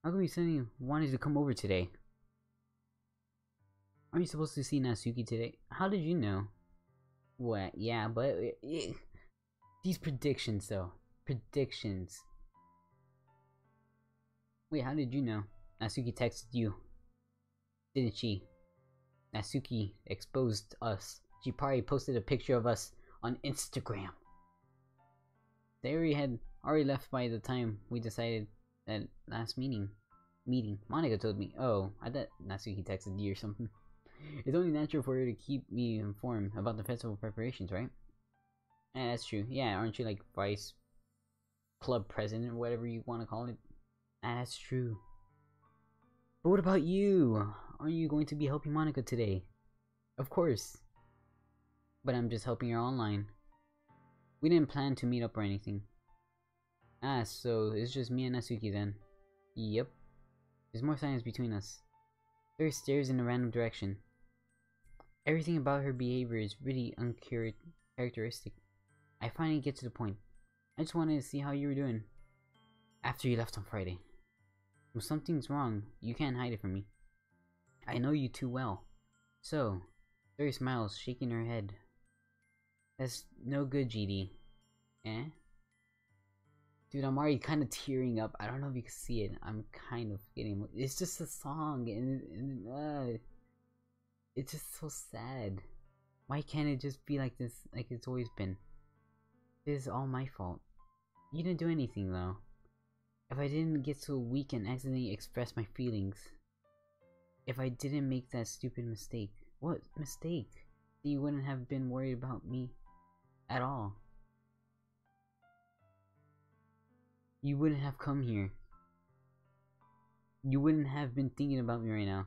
How come you suddenly wanted to come over today? Aren't you supposed to see Natsuki today? How did you know? What? Yeah, but these predictions though. Predictions. Wait, how did you know? Natsuki texted you. Didn't she? Natsuki exposed us. She probably posted a picture of us on Instagram. Sayori had already left by the time we decided that last meeting. Monica told me. Oh, I thought Natsuki texted you or something. It's only natural for her to keep me informed about the festival preparations, right? Yeah, that's true. Yeah, aren't you like vice club president or whatever you want to call it? That's true. But what about you? Aren't you going to be helping Monica today? Of course. But I'm just helping her online. We didn't plan to meet up or anything. So it's just me and Natsuki then. Yep. There's more silence between us. Sayori stares in a random direction. Everything about her behavior is really uncharacteristic. I finally get to the point. I just wanted to see how you were doing after you left on Friday. If something's wrong, you can't hide it from me. I know you too well. So, Sayori smiles, shaking her head. That's no good, GD. Eh? Dude, I'm already kind of tearing up. I don't know if you can see it. I'm kind of getting... It's just a song, and it's just so sad. Why can't it just be like this, like it's always been? This is all my fault. You didn't do anything, though. If I didn't get so weak and accidentally express my feelings. If I didn't make that stupid mistake. What mistake? You wouldn't have been worried about me at all. You wouldn't have come here. You wouldn't have been thinking about me right now.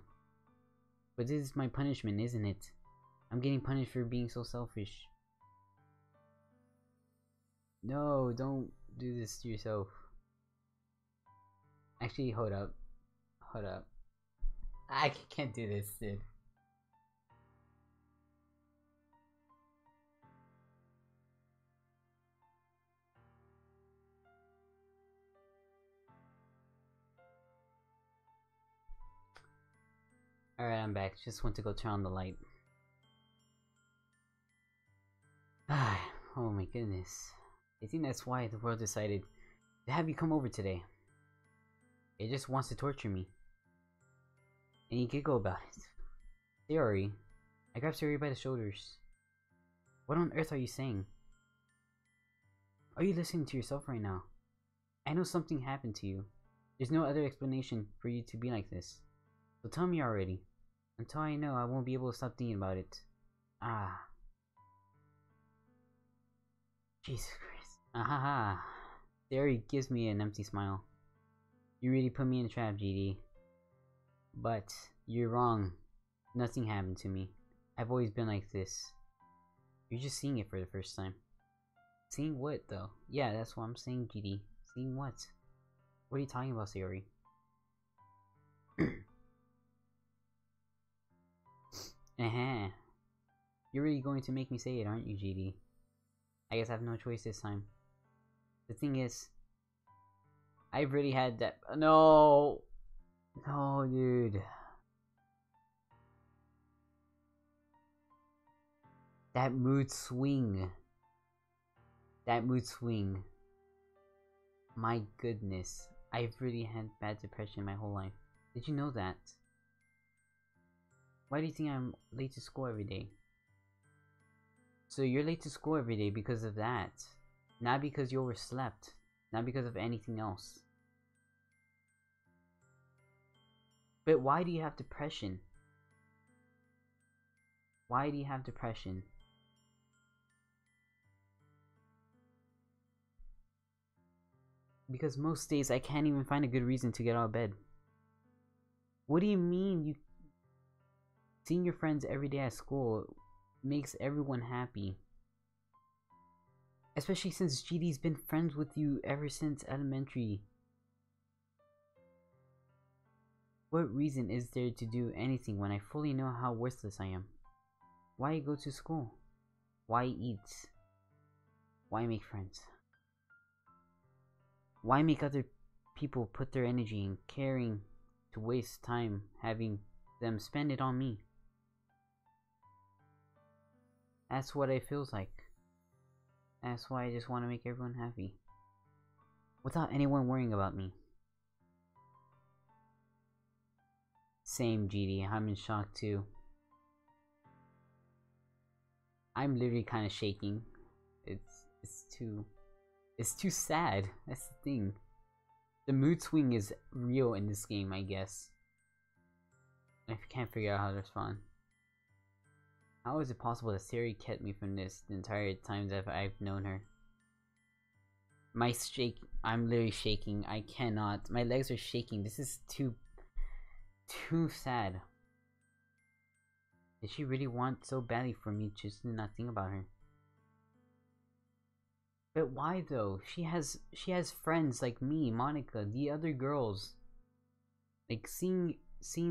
But this is my punishment, isn't it? I'm getting punished for being so selfish. No, don't do this to yourself. Actually, hold up. Hold up. I can't do this, dude. Alright, I'm back. Just went to go turn on the light. Oh my goodness. I think that's why the world decided to have you come over today. It just wants to torture me. And you giggle about it. Sayori. I grabbed Sayori by the shoulders. What on earth are you saying? Are you listening to yourself right now? I know something happened to you. There's no other explanation for you to be like this. So tell me already. Until I know, I won't be able to stop thinking about it. Ah. Jesus Christ. Ahaha. Sayori gives me an empty smile. You really put me in a trap, GD. But, you're wrong. Nothing happened to me. I've always been like this. You're just seeing it for the first time. Seeing what, though? Yeah, that's what I'm saying, GD. Seeing what? What are you talking about, Sayori? You're really going to make me say it, aren't you, GD? I guess I have no choice this time. The thing is, I've really had that. No! No, dude. That mood swing. That mood swing. My goodness. I've really had bad depression my whole life. Did you know that? Why do you think I'm late to school every day? So you're late to school every day because of that. Not because you overslept. Not because of anything else. But why do you have depression? Why do you have depression? Because most days I can't even find a good reason to get out of bed. What do you mean you... Seeing your friends every day at school makes everyone happy. Especially since GD's been friends with you ever since elementary. What reason is there to do anything when I fully know how worthless I am? Why go to school? Why eat? Why make friends? Why make other people put their energy in caring to waste time having them spend it on me? That's what it feels like. That's why I just want to make everyone happy. Without anyone worrying about me. Same, GD. I'm in shock too. I'm literally kind of shaking. It's too sad. That's the thing. The mood swing is real in this game, I guess. I can't figure out how to respond. How is it possible that Sayori kept me from this the entire time that I've known her? I'm literally shaking. I cannot. My legs are shaking. This is too sad. Did she really want so badly for me just to not think about her? But why though? She has friends like me, Monica, the other girls. Like seeing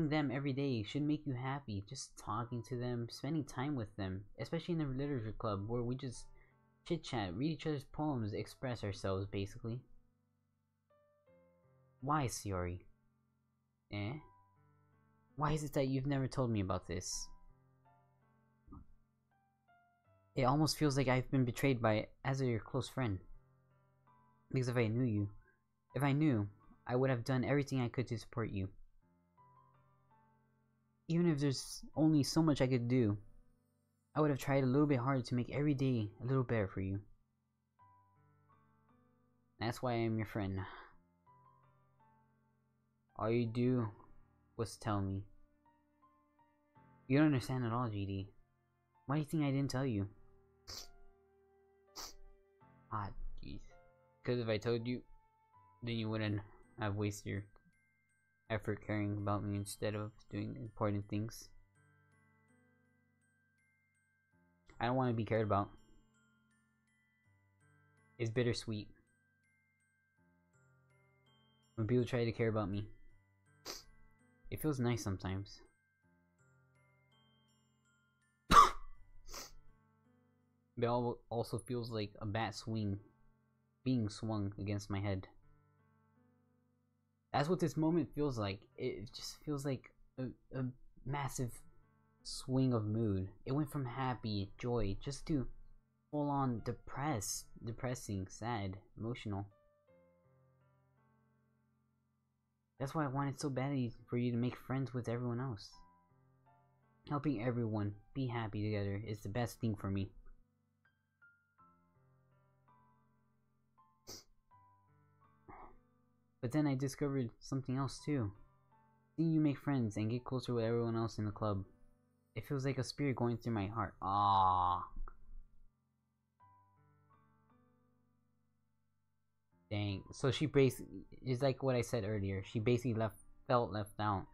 them every day should make you happy. Just talking to them, spending time with them, especially in the literature club where we just chit chat, read each other's poems, express ourselves basically. Why, Sayori? Eh? Why is it that you've never told me about this? It almost feels like I've been betrayed by as your close friend. Because if I knew, I would have done everything I could to support you. Even if there's only so much I could do, I would have tried a little bit harder to make every day a little better for you. That's why I am your friend. All you do was tell me. You don't understand at all, GD. Why do you think I didn't tell you? Ah, jeez. Because if I told you, then you wouldn't have wasted your effort caring about me instead of doing important things. I don't want to be cared about. It's bittersweet when people try to care about me. It feels nice sometimes. But it also feels like a bat being swung against my head. That's what this moment feels like. It just feels like a massive swing of mood. It went from happy, joy, just to full on depressing, sad, emotional. That's why I wanted so badly for you to make friends with everyone else. Helping everyone be happy together is the best thing for me. But then I discovered something else too. Seeing you make friends and get closer with everyone else in the club. It feels like a spirit going through my heart. Ah. Dang. So she basically is like what I said earlier. She basically felt left out.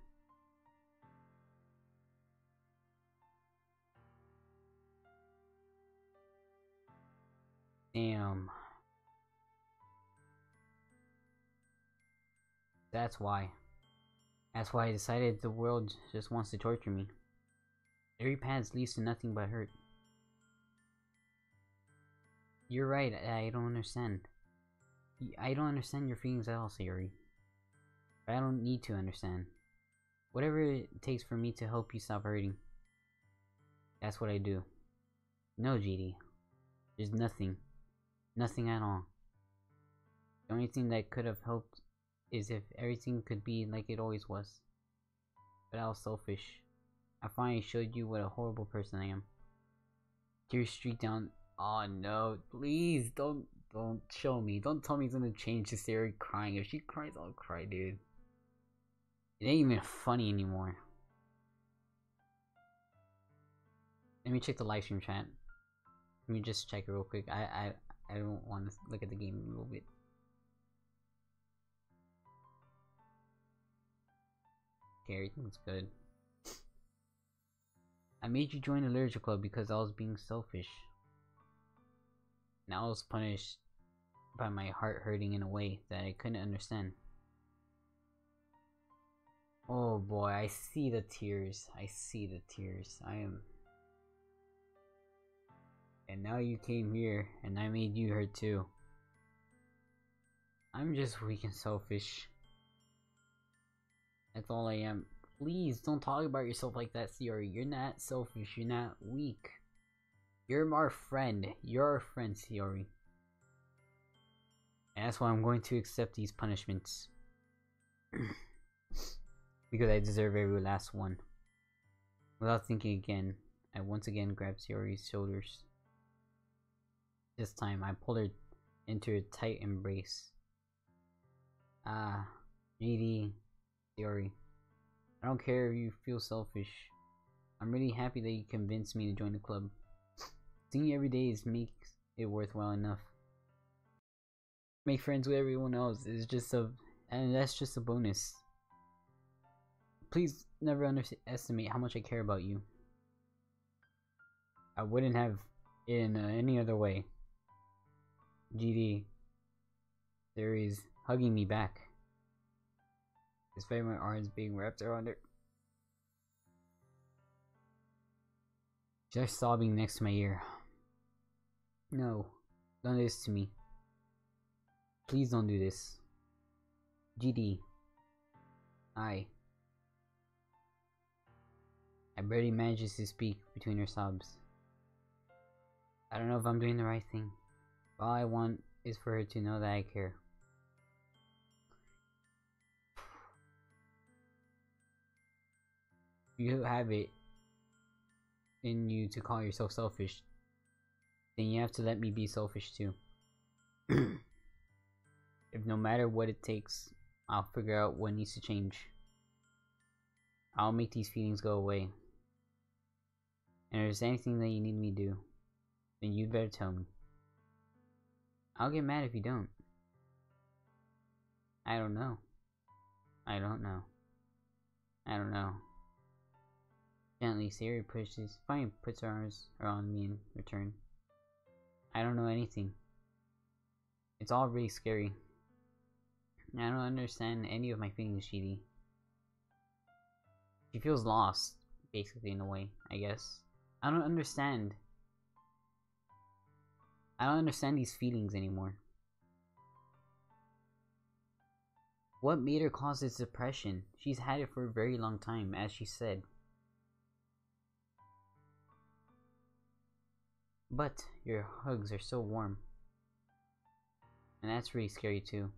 Damn. That's why. That's why I decided the world just wants to torture me. Every path leads to nothing but hurt. You're right, I don't understand. I don't understand your feelings at all, Sayori. But I don't need to understand. Whatever it takes for me to help you stop hurting. That's what I do. No, GD. There's nothing. Nothing at all. The only thing that could have helped is if everything could be like it always was. But I was selfish. I finally showed you what a horrible person I am. Tears streak down. Oh no, please don't show me. Don't tell me it's gonna change to Sayori crying. If she cries, I'll cry, dude. It ain't even funny anymore. Let me check the live stream chat. Let me just check it real quick. I don't want to look at the game a little bit. Okay, everything's good. I made you join the literature club because I was being selfish. Now I was punished by my heart hurting in a way that I couldn't understand. Oh boy, I see the tears. I see the tears. I am... And now you came here, and I made you hurt too. I'm just weak and selfish. That's all I am. Please, don't talk about yourself like that, Sayori. You're not selfish, you're not weak. You're our friend. You're our friend, Sayori. And that's why I'm going to accept these punishments. Because I deserve every last one. Without thinking again, I once again grabbed Sayori's shoulders. This time, I pulled her into a tight embrace. Ah, GD, Sayori. I don't care if you feel selfish. I'm really happy that you convinced me to join the club. Seeing you every day makes it worthwhile enough. Make friends with everyone else is just and that's just a bonus. Please never underestimate how much I care about you. I wouldn't have in any other way. GD. There is hugging me back. Despite my arms being wrapped around her. Just sobbing next to my ear. No, don't do this to me. Please don't do this. GD. I barely manages to speak between her sobs. I don't know if I'm doing the right thing. All I want is for her to know that I care. You have it in you to call yourself selfish, then you have to let me be selfish too. If no matter what it takes, I'll figure out what needs to change. I'll make these feelings go away. And if there's anything that you need me to do, then you'd better tell me. I'll get mad if you don't. I don't know. I don't know. I don't know. Gently, Sayori puts her arms around me in return. I don't know anything. It's all really scary. I don't understand any of my feelings, GD. She feels lost, basically, in a way, I guess. I don't understand. I don't understand these feelings anymore. What made her cause this depression? She's had it for a very long time, as she said. But your hugs are so warm. And that's really scary too.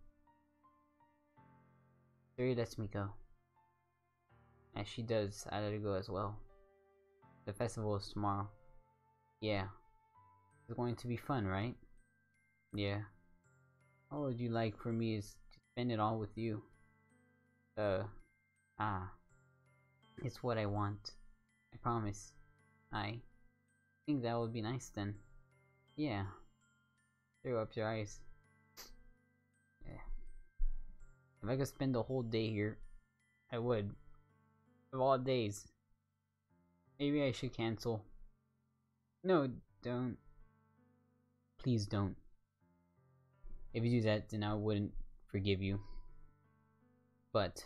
Sayori lets me go. As she does, I let her go as well. The festival is tomorrow. Yeah. It's going to be fun, right? Yeah. All would you like for me is to spend it all with you. It's what I want. I promise. I think that would be nice then. Yeah. Throw up your eyes. Yeah. If I could spend the whole day here, I would. Of all days. Maybe I should cancel. No, don't. Please don't. If you do that, then I wouldn't forgive you. But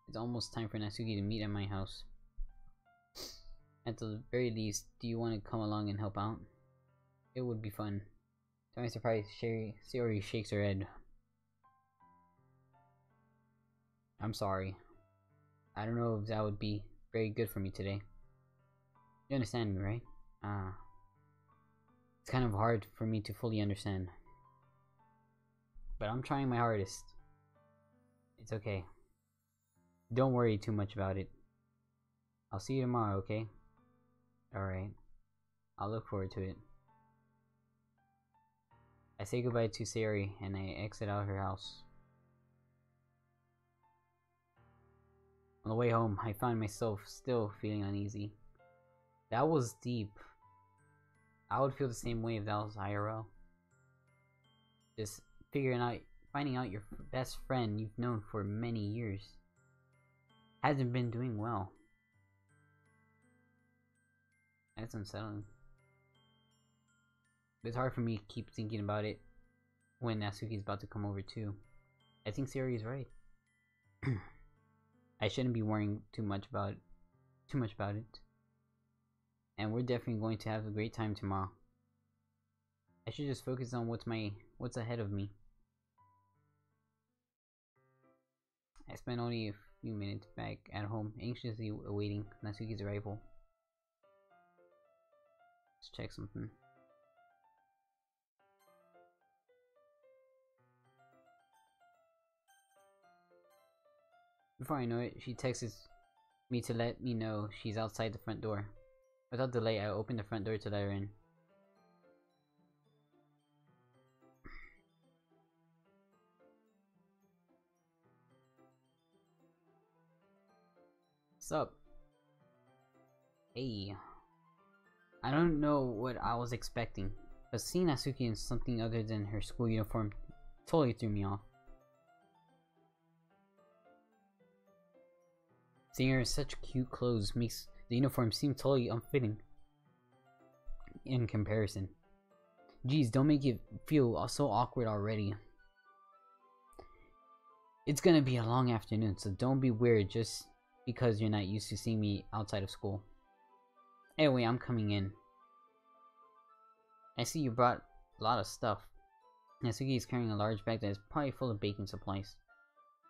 it's almost time for Natsuki to meet at my house. At the very least, do you want to come along and help out? It would be fun. To my surprise, Sayori shakes her head. I'm sorry. I don't know if that would be very good for me today. You understand me, right? It's kind of hard for me to fully understand. But I'm trying my hardest. It's okay. Don't worry too much about it. I'll see you tomorrow, okay? Alright. I'll look forward to it. I say goodbye to Sayori and I exit out her house. On the way home, I find myself still feeling uneasy. That was deep. I would feel the same way if that was IRL. Just finding out your best friend you've known for many years hasn't been doing well. That's unsettling. It's hard for me to keep thinking about it when Natsuki's about to come over too. I think Sayori is right. I shouldn't be worrying too much about it. And we're definitely going to have a great time tomorrow. I should just focus on what's ahead of me. I spent only a few minutes back at home, anxiously awaiting Natsuki's arrival. Let's check something. Before I know it, she texts me to let me know she's outside the front door. Without delay, I open the front door to let her in. Sup? Hey. I don't know what I was expecting, but seeing Natsuki in something other than her school uniform totally threw me off. Seeing her in such cute clothes makes the uniform seem totally unfitting in comparison. Geez, don't make it feel so awkward already. It's gonna be a long afternoon, so don't be weird just because you're not used to seeing me outside of school. Anyway, I'm coming in. I see you brought a lot of stuff. Natsuki is carrying a large bag that is probably full of baking supplies.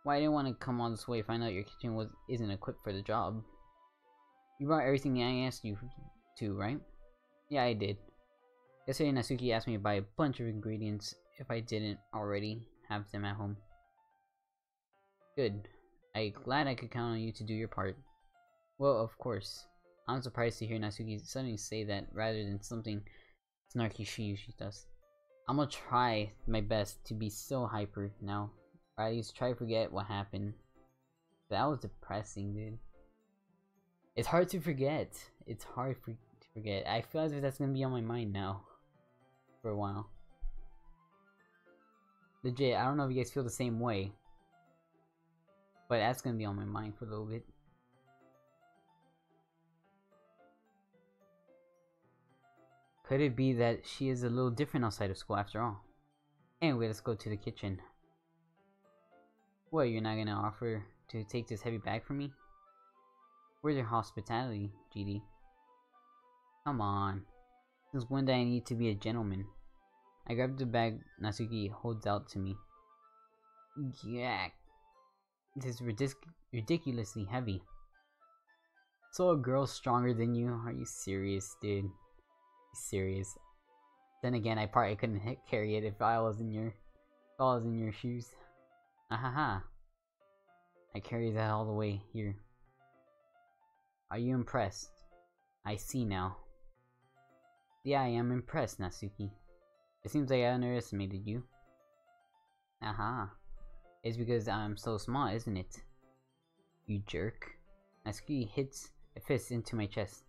Why I didn't want to come all this way to find out your kitchen isn't equipped for the job. You brought everything I asked you to, right? Yeah, I did. Yesterday Natsuki asked me to buy a bunch of ingredients if I didn't already have them at home. Good. I'm glad I could count on you to do your part. Well, of course. I'm surprised to hear Natsuki suddenly say that rather than something snarky she usually does. I'm gonna try my best to be so hyper now. Or at least try to forget what happened. That was depressing, dude. It's hard to forget. It's hard to forget. I feel as if that's gonna be on my mind now. For a while. Legit, I don't know if you guys feel the same way. But that's gonna be on my mind for a little bit. Could it be that she is a little different outside of school after all? Anyway, let's go to the kitchen. What, you're not gonna offer to take this heavy bag from me? Where's your hospitality, GD? Come on. Since when did I need to be a gentleman? I grabbed the bag Natsuki holds out to me. Yeah. This is ridiculously heavy. So a girl stronger than you? Are you serious, dude? Serious. Then again, I probably couldn't carry it if I was in your shoes. Ahaha. I carry that all the way here. Are you impressed? I see now. Yeah, I am impressed, Natsuki. It seems like I underestimated you. Aha. It's because I'm so small, isn't it? You jerk. Natsuki hits a fist into my chest.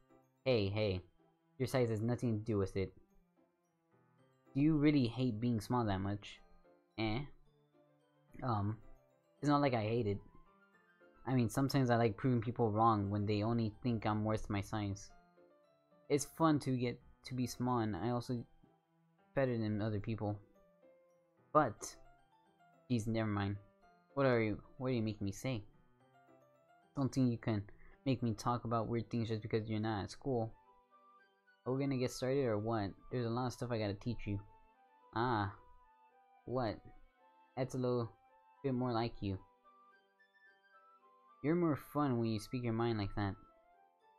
Hey, your size has nothing to do with it. Do you really hate being small that much? It's not like I hate it. I mean, sometimes I like proving people wrong when they only think I'm worth my size. It's fun to get to be small, and I also better than other people. But, geez, never mind. What are you making me say? Don't think you can make me talk about weird things just because you're not at school. Are we gonna get started or what? There's a lot of stuff I gotta teach you. Ah, what? That's a little bit more like you. You're more fun when you speak your mind like that.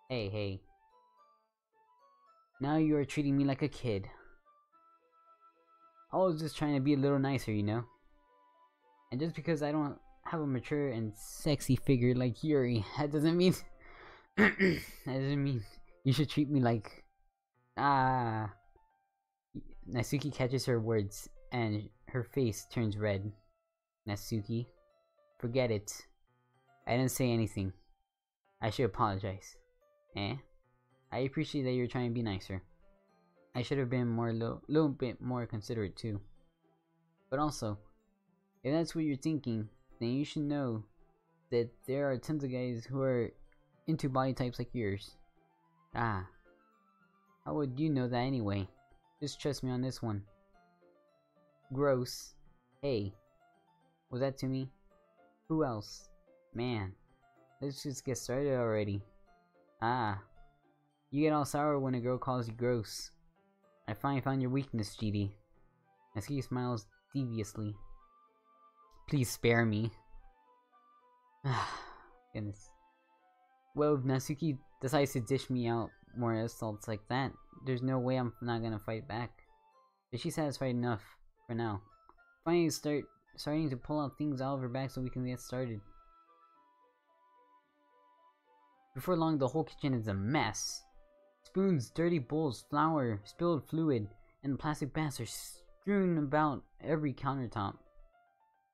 Hey. Now you are treating me like a kid. I was just trying to be a little nicer, you know? And just because I don't have a mature and sexy figure like Yuri, that doesn't mean you should treat me like... Natsuki catches her words and her face turns red. Natsuki, forget it. I didn't say anything. I should apologize. I appreciate that you're trying to be nicer. I should have been little bit more considerate too. But also, if that's what you're thinking, then you should know that there are tons of guys who are into body types like yours. How would you know that anyway? Just trust me on this one. Gross. Hey. Was that to me? Who else? Man. Let's just get started already. You get all sour when a girl calls you gross. I finally found your weakness, GD. Natsuki smiles deviously. Please spare me. Goodness. Well, if Natsuki decides to dish me out more assaults like that, there's no way I'm not gonna fight back. But she's satisfied enough for now. Finally starting to pull out things out of her bag so we can get started. Before long, the whole kitchen is a mess. Spoons, dirty bowls, flour, spilled fluid, and plastic bags are strewn about every countertop.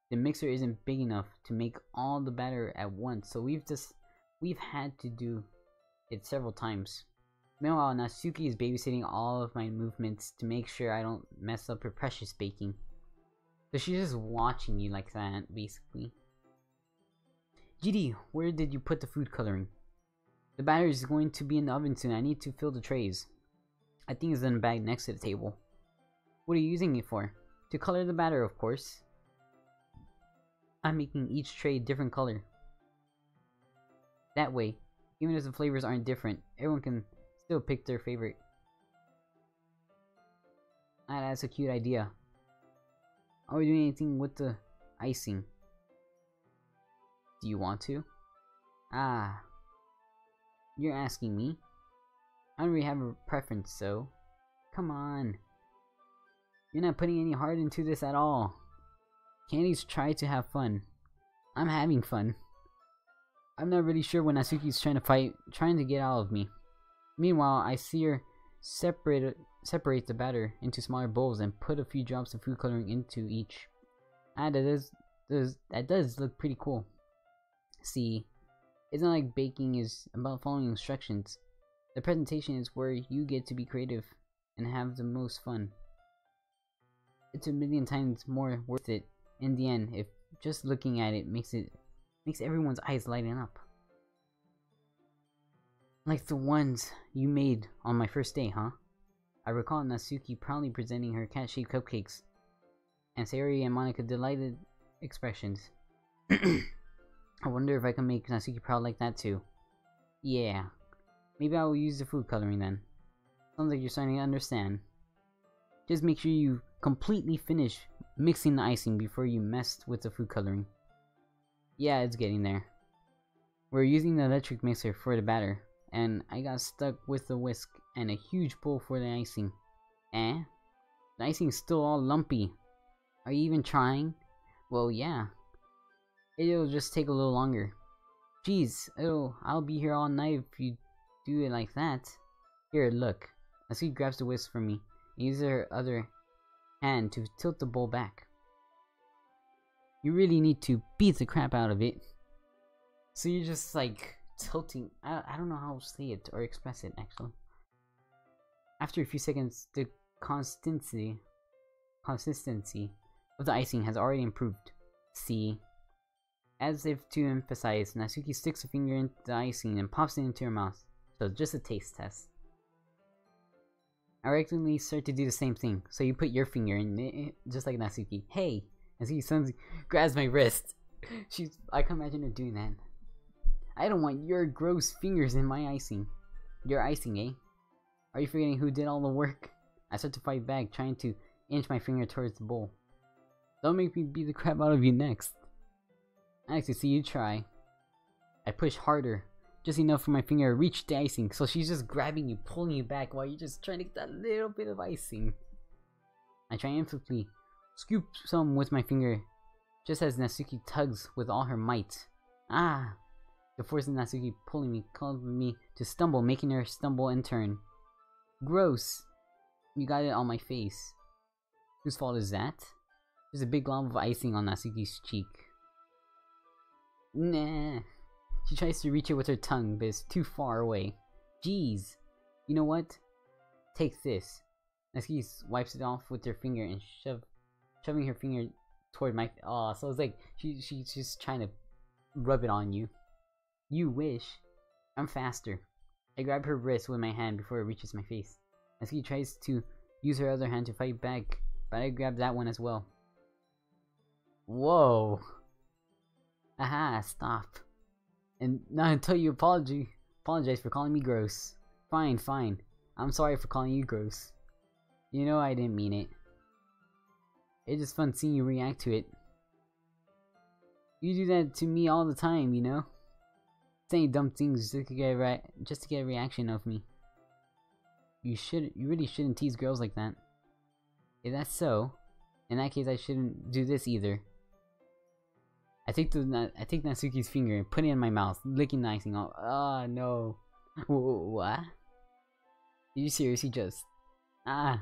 The mixer isn't big enough to make all the batter at once, so we've had to do it several times. Meanwhile, Natsuki is babysitting all of my movements to make sure I don't mess up her precious baking. So she's just watching you like that, basically. GD, where did you put the food coloring? The batter is going to be in the oven soon. I need to fill the trays. I think it's in the bag next to the table. What are you using it for? To color the batter, of course. I'm making each tray a different color. That way, even if the flavors aren't different, everyone can still pick their favorite. That's a cute idea. Are we doing anything with the icing? Do you want to? You're asking me? I don't really have a preference, so... Come on. You're not putting any heart into this at all. Can't at least try to have fun. I'm having fun. I'm not really sure when Natsuki's trying to get out of me. Meanwhile, I see her separate the batter into smaller bowls and put a few drops of food coloring into each. That does look pretty cool. See, it's not like baking is about following instructions. The presentation is where you get to be creative and have the most fun. It's a million times more worth it in the end if just looking at it makes everyone's eyes lighten up. Like the ones you made on my first day, huh? I recall Natsuki proudly presenting her cat-shaped cupcakes, and Sayori and Monica delighted expressions. I wonder if I can make Natsuki proud like that too. Yeah. Maybe I will use the food coloring then. Sounds like you're starting to understand. Just make sure you completely finish mixing the icing before you mess with the food coloring. Yeah, it's getting there. We're using the electric mixer for the batter, and I got stuck with the whisk and a huge bowl for the icing. The icing's still all lumpy. Are you even trying? Well, yeah. It'll just take a little longer. Jeez, I'll be here all night if you do it like that. Here, look. Natsuki grabs the whisk from me and uses her other hand to tilt the bowl back. You really need to beat the crap out of it. So you're just like tilting. I don't know how to say it or express it actually. After a few seconds, the consistency of the icing has already improved. See? As if to emphasize, Natsuki sticks a finger into the icing and pops it into her mouth. So just a taste test. I regularly start to do the same thing. So you put your finger in it, just like Natsuki. Hey! Natsuki suddenly grabs my wrist. I can imagine her doing that. I don't want your gross fingers in my icing. Your icing, eh? Are you forgetting who did all the work? I start to fight back, trying to inch my finger towards the bowl. Don't make me beat the crap out of you next. I like to see you try. I push harder, just enough for my finger to reach the icing, so she's just grabbing you, pulling you back while you're just trying to get that little bit of icing. I triumphantly scoop some with my finger, just as Natsuki tugs with all her might. Ah! The force of Natsuki pulling me caused me to stumble, making her stumble in turn. Gross! You got it on my face. Whose fault is that? There's a big glob of icing on Natsuki's cheek. Nah. She tries to reach it with her tongue, but it's too far away. Jeez. You know what? Take this. Natsuki wipes it off with her finger and shoving her finger toward my. Oh, so it's like she's just trying to rub it on you. You wish. I'm faster. I grab her wrist with my hand before it reaches my face. Natsuki tries to use her other hand to fight back, but I grab that one as well. Whoa. Aha, stop. And not until you apologize for calling me gross. Fine, fine. I'm sorry for calling you gross. You know I didn't mean it. It's just fun seeing you react to it. You do that to me all the time, you know? Saying dumb things just to get a reaction of me. You really shouldn't tease girls like that. If that's so, in that case I shouldn't do this either. I take Natsuki's finger and put it in my mouth, licking the icing off. Ah, no. What? Did you seriously just... Ah.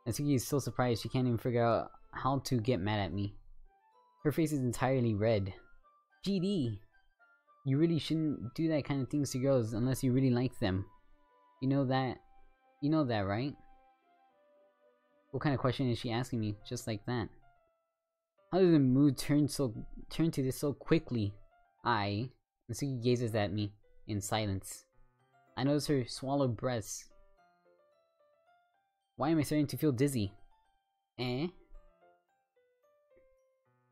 Natsuki is so surprised she can't even figure out how to get mad at me. Her face is entirely red. GD! You really shouldn't do that kind of things to girls unless you really like them. You know that? You know that, right? What kind of question is she asking me just like that? How did the mood turn to this so quickly? Natsuki gazes at me in silence. I notice her swallowed breaths. Why am I starting to feel dizzy? Eh?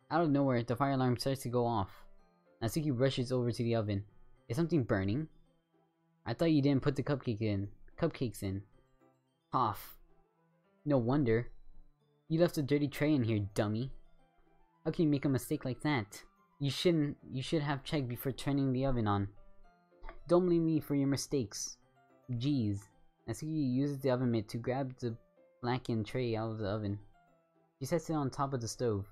Out of nowhere, the fire alarm starts to go off. Natsuki rushes over to the oven. Is something burning? I thought you didn't put the cupcakes in. Cough. No wonder. You left a dirty tray in here, dummy. How can you make a mistake like that? You should have checked before turning the oven on. Don't blame me for your mistakes. Jeez. Natsuki uses the oven mitt to grab the blackened tray out of the oven. She sets it on top of the stove.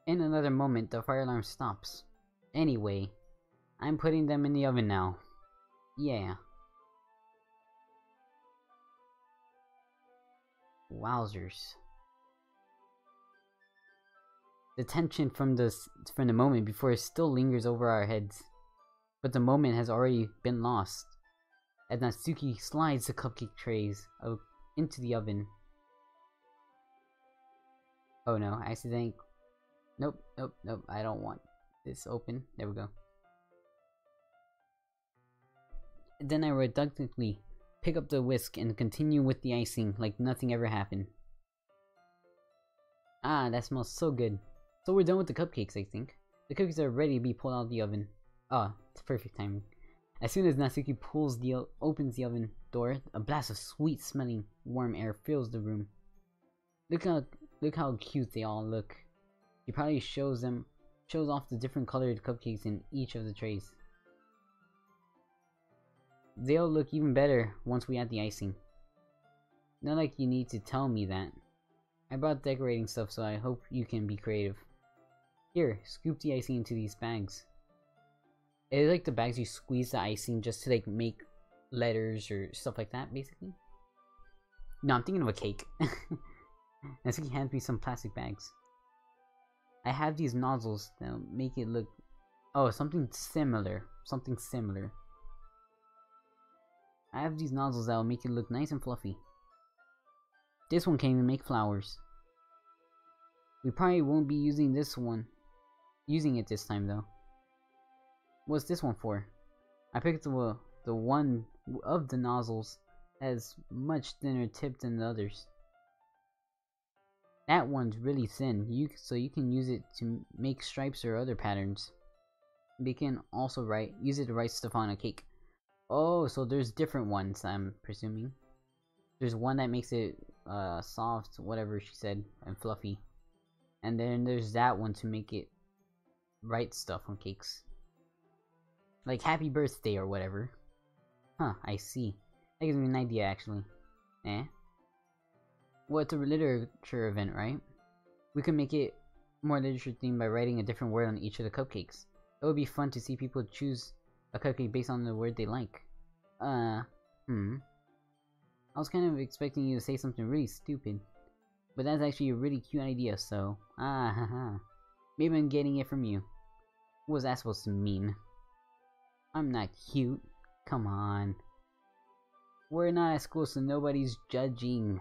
In another moment, the fire alarm stops. Anyway, I'm putting them in the oven now. Yeah. Wowzers. The tension from the moment before still lingers over our heads, but the moment has already been lost. As Natsuki slides the cupcake trays into the oven. Oh no, accident. Nope, I don't want this open. There we go. And then I reluctantly pick up the whisk and continue with the icing like nothing ever happened. Ah, that smells so good. So we're done with the cupcakes, I think. The cookies are ready to be pulled out of the oven. Ah, it's perfect timing. As soon as Natsuki opens the oven door, a blast of sweet-smelling warm air fills the room. Look how cute they all look. She probably shows off the different colored cupcakes in each of the trays. They'll look even better once we add the icing. Not like you need to tell me that. I brought decorating stuff, so I hope you can be creative. Here, scoop the icing into these bags. It's like the bags you squeeze the icing just to like make letters or stuff like that, basically. No, I'm thinking of a cake. Natsuki hands me some plastic bags. I have these nozzles that make it look Oh, something similar. Something similar. I have these nozzles that will make it look nice and fluffy. This one can even make flowers. We probably won't be using it this time though. What's this one for? I picked the one of the nozzles that has much thinner tip than the others. That one's really thin, so you can use it to make stripes or other patterns. We can also use it to write stuff on a cake. Oh, so there's different ones, I'm presuming. There's one that makes it soft, whatever she said, and fluffy. And then there's that one to make it write stuff on cakes. Like happy birthday or whatever. Huh, I see. That gives me an idea actually. Well, it's a literature event, right? We could make it more literature themed by writing a different word on each of the cupcakes. It would be fun to see people choose a cupcake based on the word they like. I was kind of expecting you to say something really stupid. But that's actually a really cute idea, so... Maybe I'm getting it from you. What was that supposed to mean? I'm not cute. Come on. We're not at school, so nobody's judging.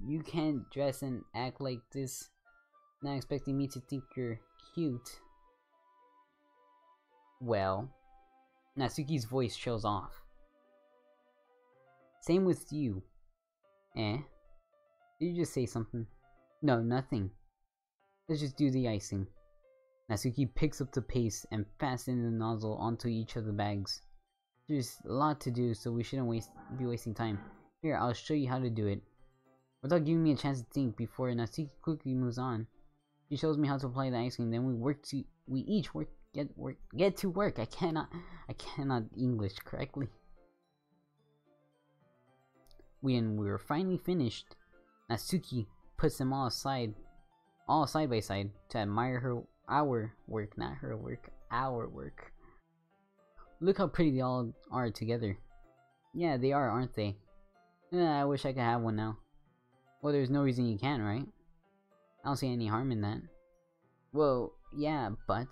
You can't dress and act like this, not expecting me to think you're cute. Well, Natsuki's voice trails off. Same with you. Did you just say something? No, nothing. Let's just do the icing. Natsuki picks up the paste and fastens the nozzle onto each of the bags. There's a lot to do, so we shouldn't be wasting time. Here, I'll show you how to do it. Without giving me a chance to think before Natsuki quickly moves on, she shows me how to apply the icing. Then we each get to work. I cannot English correctly. When we were finally finished, Natsuki puts them all side by side to admire our work, not her work, our work. Look how pretty they all are together. Yeah, they are, aren't they? I wish I could have one now. Well, there's no reason you can't, right? I don't see any harm in that. Well, yeah, but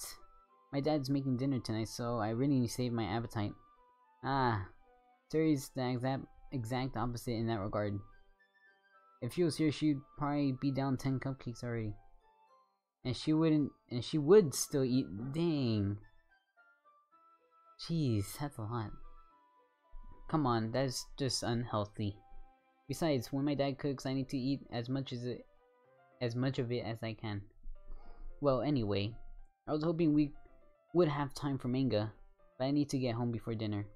my dad's making dinner tonight, so I really need to save my appetite. Sayori's the exact opposite in that regard. If she was here, she'd probably be down 10 cupcakes already. And she would still eat. Dang. Jeez, that's a lot. Come on, that's just unhealthy. Besides, when my dad cooks, I need to eat as much of it as I can. Well, anyway, I was hoping we would have time for manga, but I need to get home before dinner.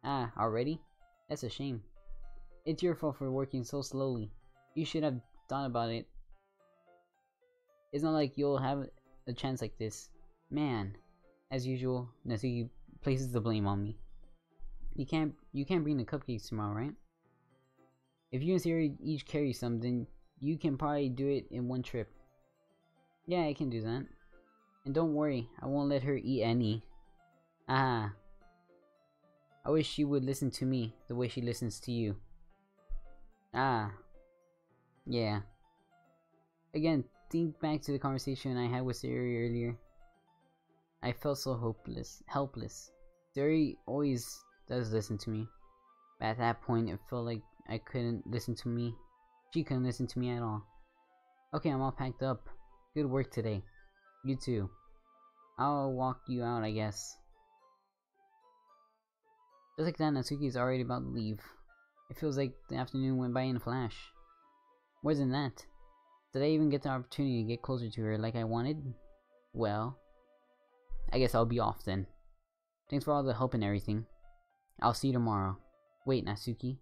Already? That's a shame. It's your fault for working so slowly. You should have thought about it. It's not like you'll have a chance like this. Man, as usual, Natsuki places the blame on me. You can't bring the cupcakes tomorrow, right? If you and Sayori each carry some, then you can probably do it in one trip. Yeah, I can do that. And don't worry, I won't let her eat any. I wish she would listen to me the way she listens to you. Yeah. Again, think back to the conversation I had with Sayori earlier. I felt so helpless. Sayori always does listen to me. But at that point, it felt like I couldn't listen to me. She couldn't listen to me at all. Okay, I'm all packed up. Good work today. You too. I'll walk you out, I guess. Just like that, Natsuki is already about to leave. It feels like the afternoon went by in a flash. More than that, did I even get the opportunity to get closer to her like I wanted? Well, I guess I'll be off then. Thanks for all the help and everything. I'll see you tomorrow. Wait, Natsuki.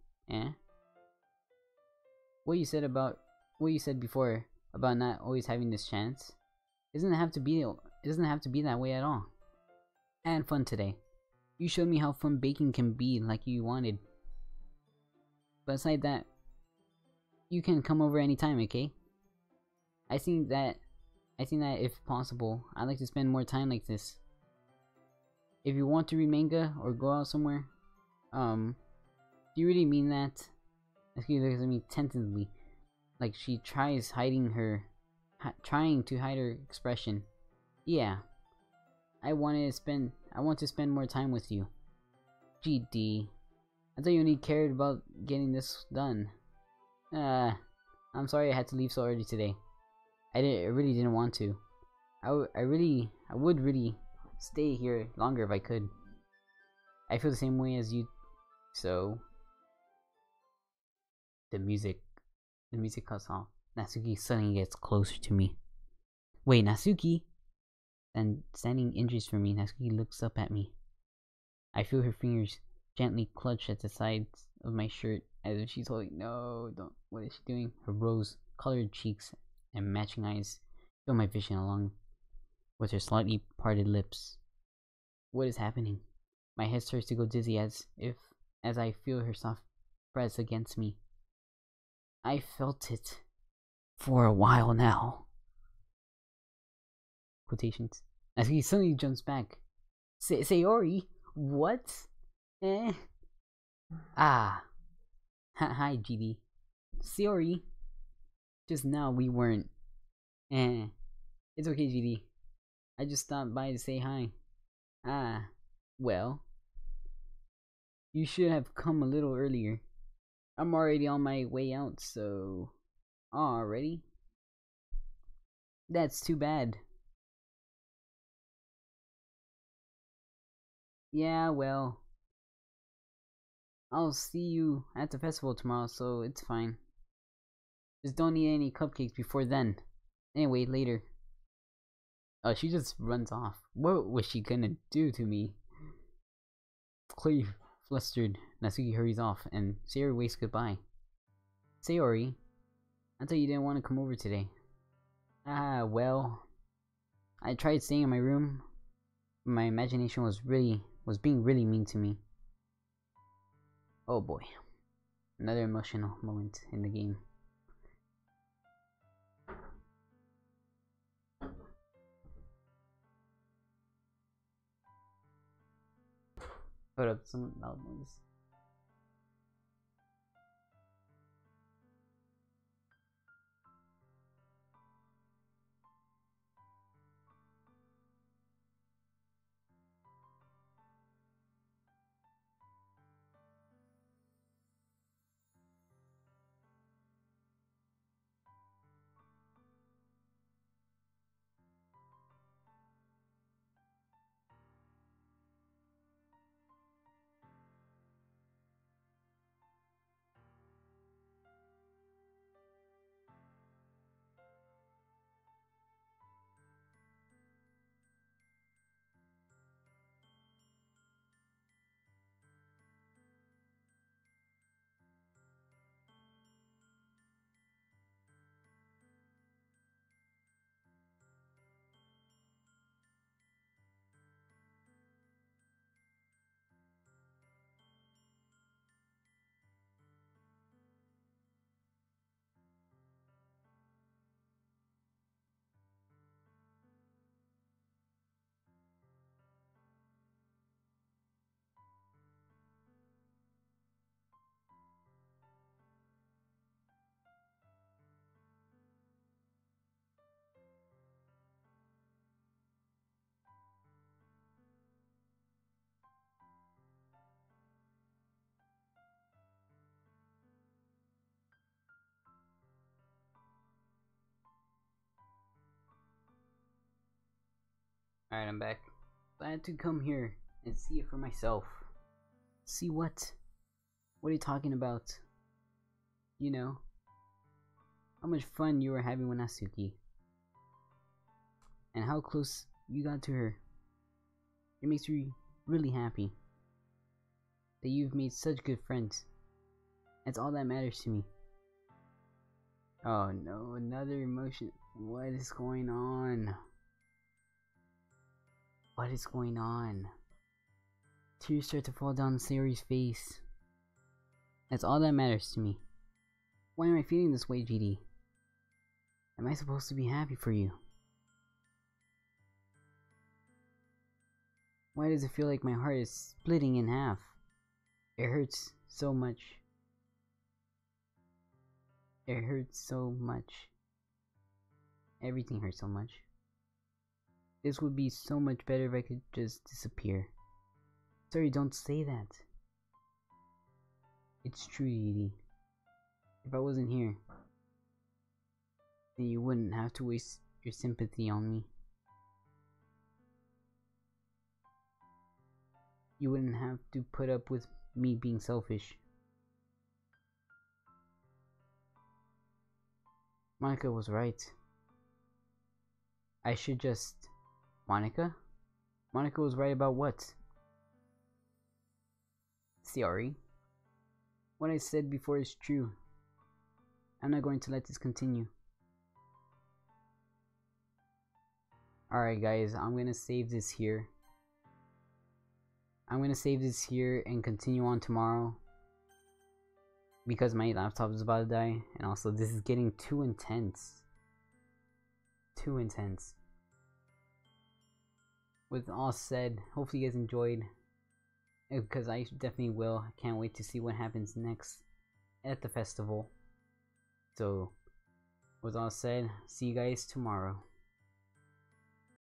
What you said before about not always having this chance? It doesn't have to be that way at all. I had fun today. You showed me how fun baking can be like you wanted. But aside that, you can come over anytime, okay? I think that if possible, I'd like to spend more time like this. If you want to read manga or go out somewhere, do you really mean that? She looks at me tentatively, like she tries hiding her trying to hide her expression. Yeah, I want to spend more time with you. GD. I thought you only cared about getting this done. I'm sorry I had to leave so early today. I really didn't want to. I would really stay here longer if I could. I feel the same way as you, so... The music cuts off. Natsuki suddenly gets closer to me. Wait, Natsuki? And standing inches from me, Natsuki looks up at me. I feel her fingers gently clutch at the sides of my shirt as if she's holding. No, don't. What is she doing? Her rose-colored cheeks and matching eyes fill my vision along with her slightly parted lips. What is happening? My head starts to go dizzy as I feel her soft press against me. I felt it for a while now. Quotations. As he suddenly jumps back. Sayori? What? Ah. Hi, GD. Sayori. Just now we weren't. It's okay, GD. I just stopped by to say hi. Ah. Well. You should have come a little earlier. I'm already on my way out, so... Already? That's too bad. Yeah, well... I'll see you at the festival tomorrow, so it's fine. Just don't eat any cupcakes before then. Anyway, later. Oh, she just runs off. What was she gonna do to me? Clearly flustered, Natsuki hurries off, and Sayori waves goodbye. Sayori, I thought you didn't want to come over today. Ah, well, I tried staying in my room, but my imagination was being really mean to me. Oh boy, another emotional moment in the game. Put up some loud noise. Alright, I'm back. I had to come here and see it for myself. See what? What are you talking about? You know, how much fun you were having with Natsuki. And how close you got to her. It makes me really happy that you've made such good friends. That's all that matters to me. Oh no, another emotion. What is going on? What is going on? Tears start to fall down Sayori's face. That's all that matters to me. Why am I feeling this way, GD? Am I supposed to be happy for you? Why does it feel like my heart is splitting in half? It hurts so much. It hurts so much. Everything hurts so much. This would be so much better if I could just disappear. Sorry, don't say that. It's true, Edie. If I wasn't here, then you wouldn't have to waste your sympathy on me. You wouldn't have to put up with me being selfish. Monica was right. I should just... Monica? Monica was right about what? Sayori. What I said before is true. I'm not going to let this continue. Alright guys, I'm gonna save this here. I'm gonna save this here and continue on tomorrow. Because my laptop is about to die. And also this is getting too intense. Too intense. With all said, hopefully you guys enjoyed. Because I definitely will. I can't wait to see what happens next at the festival. So, with all said, see you guys tomorrow.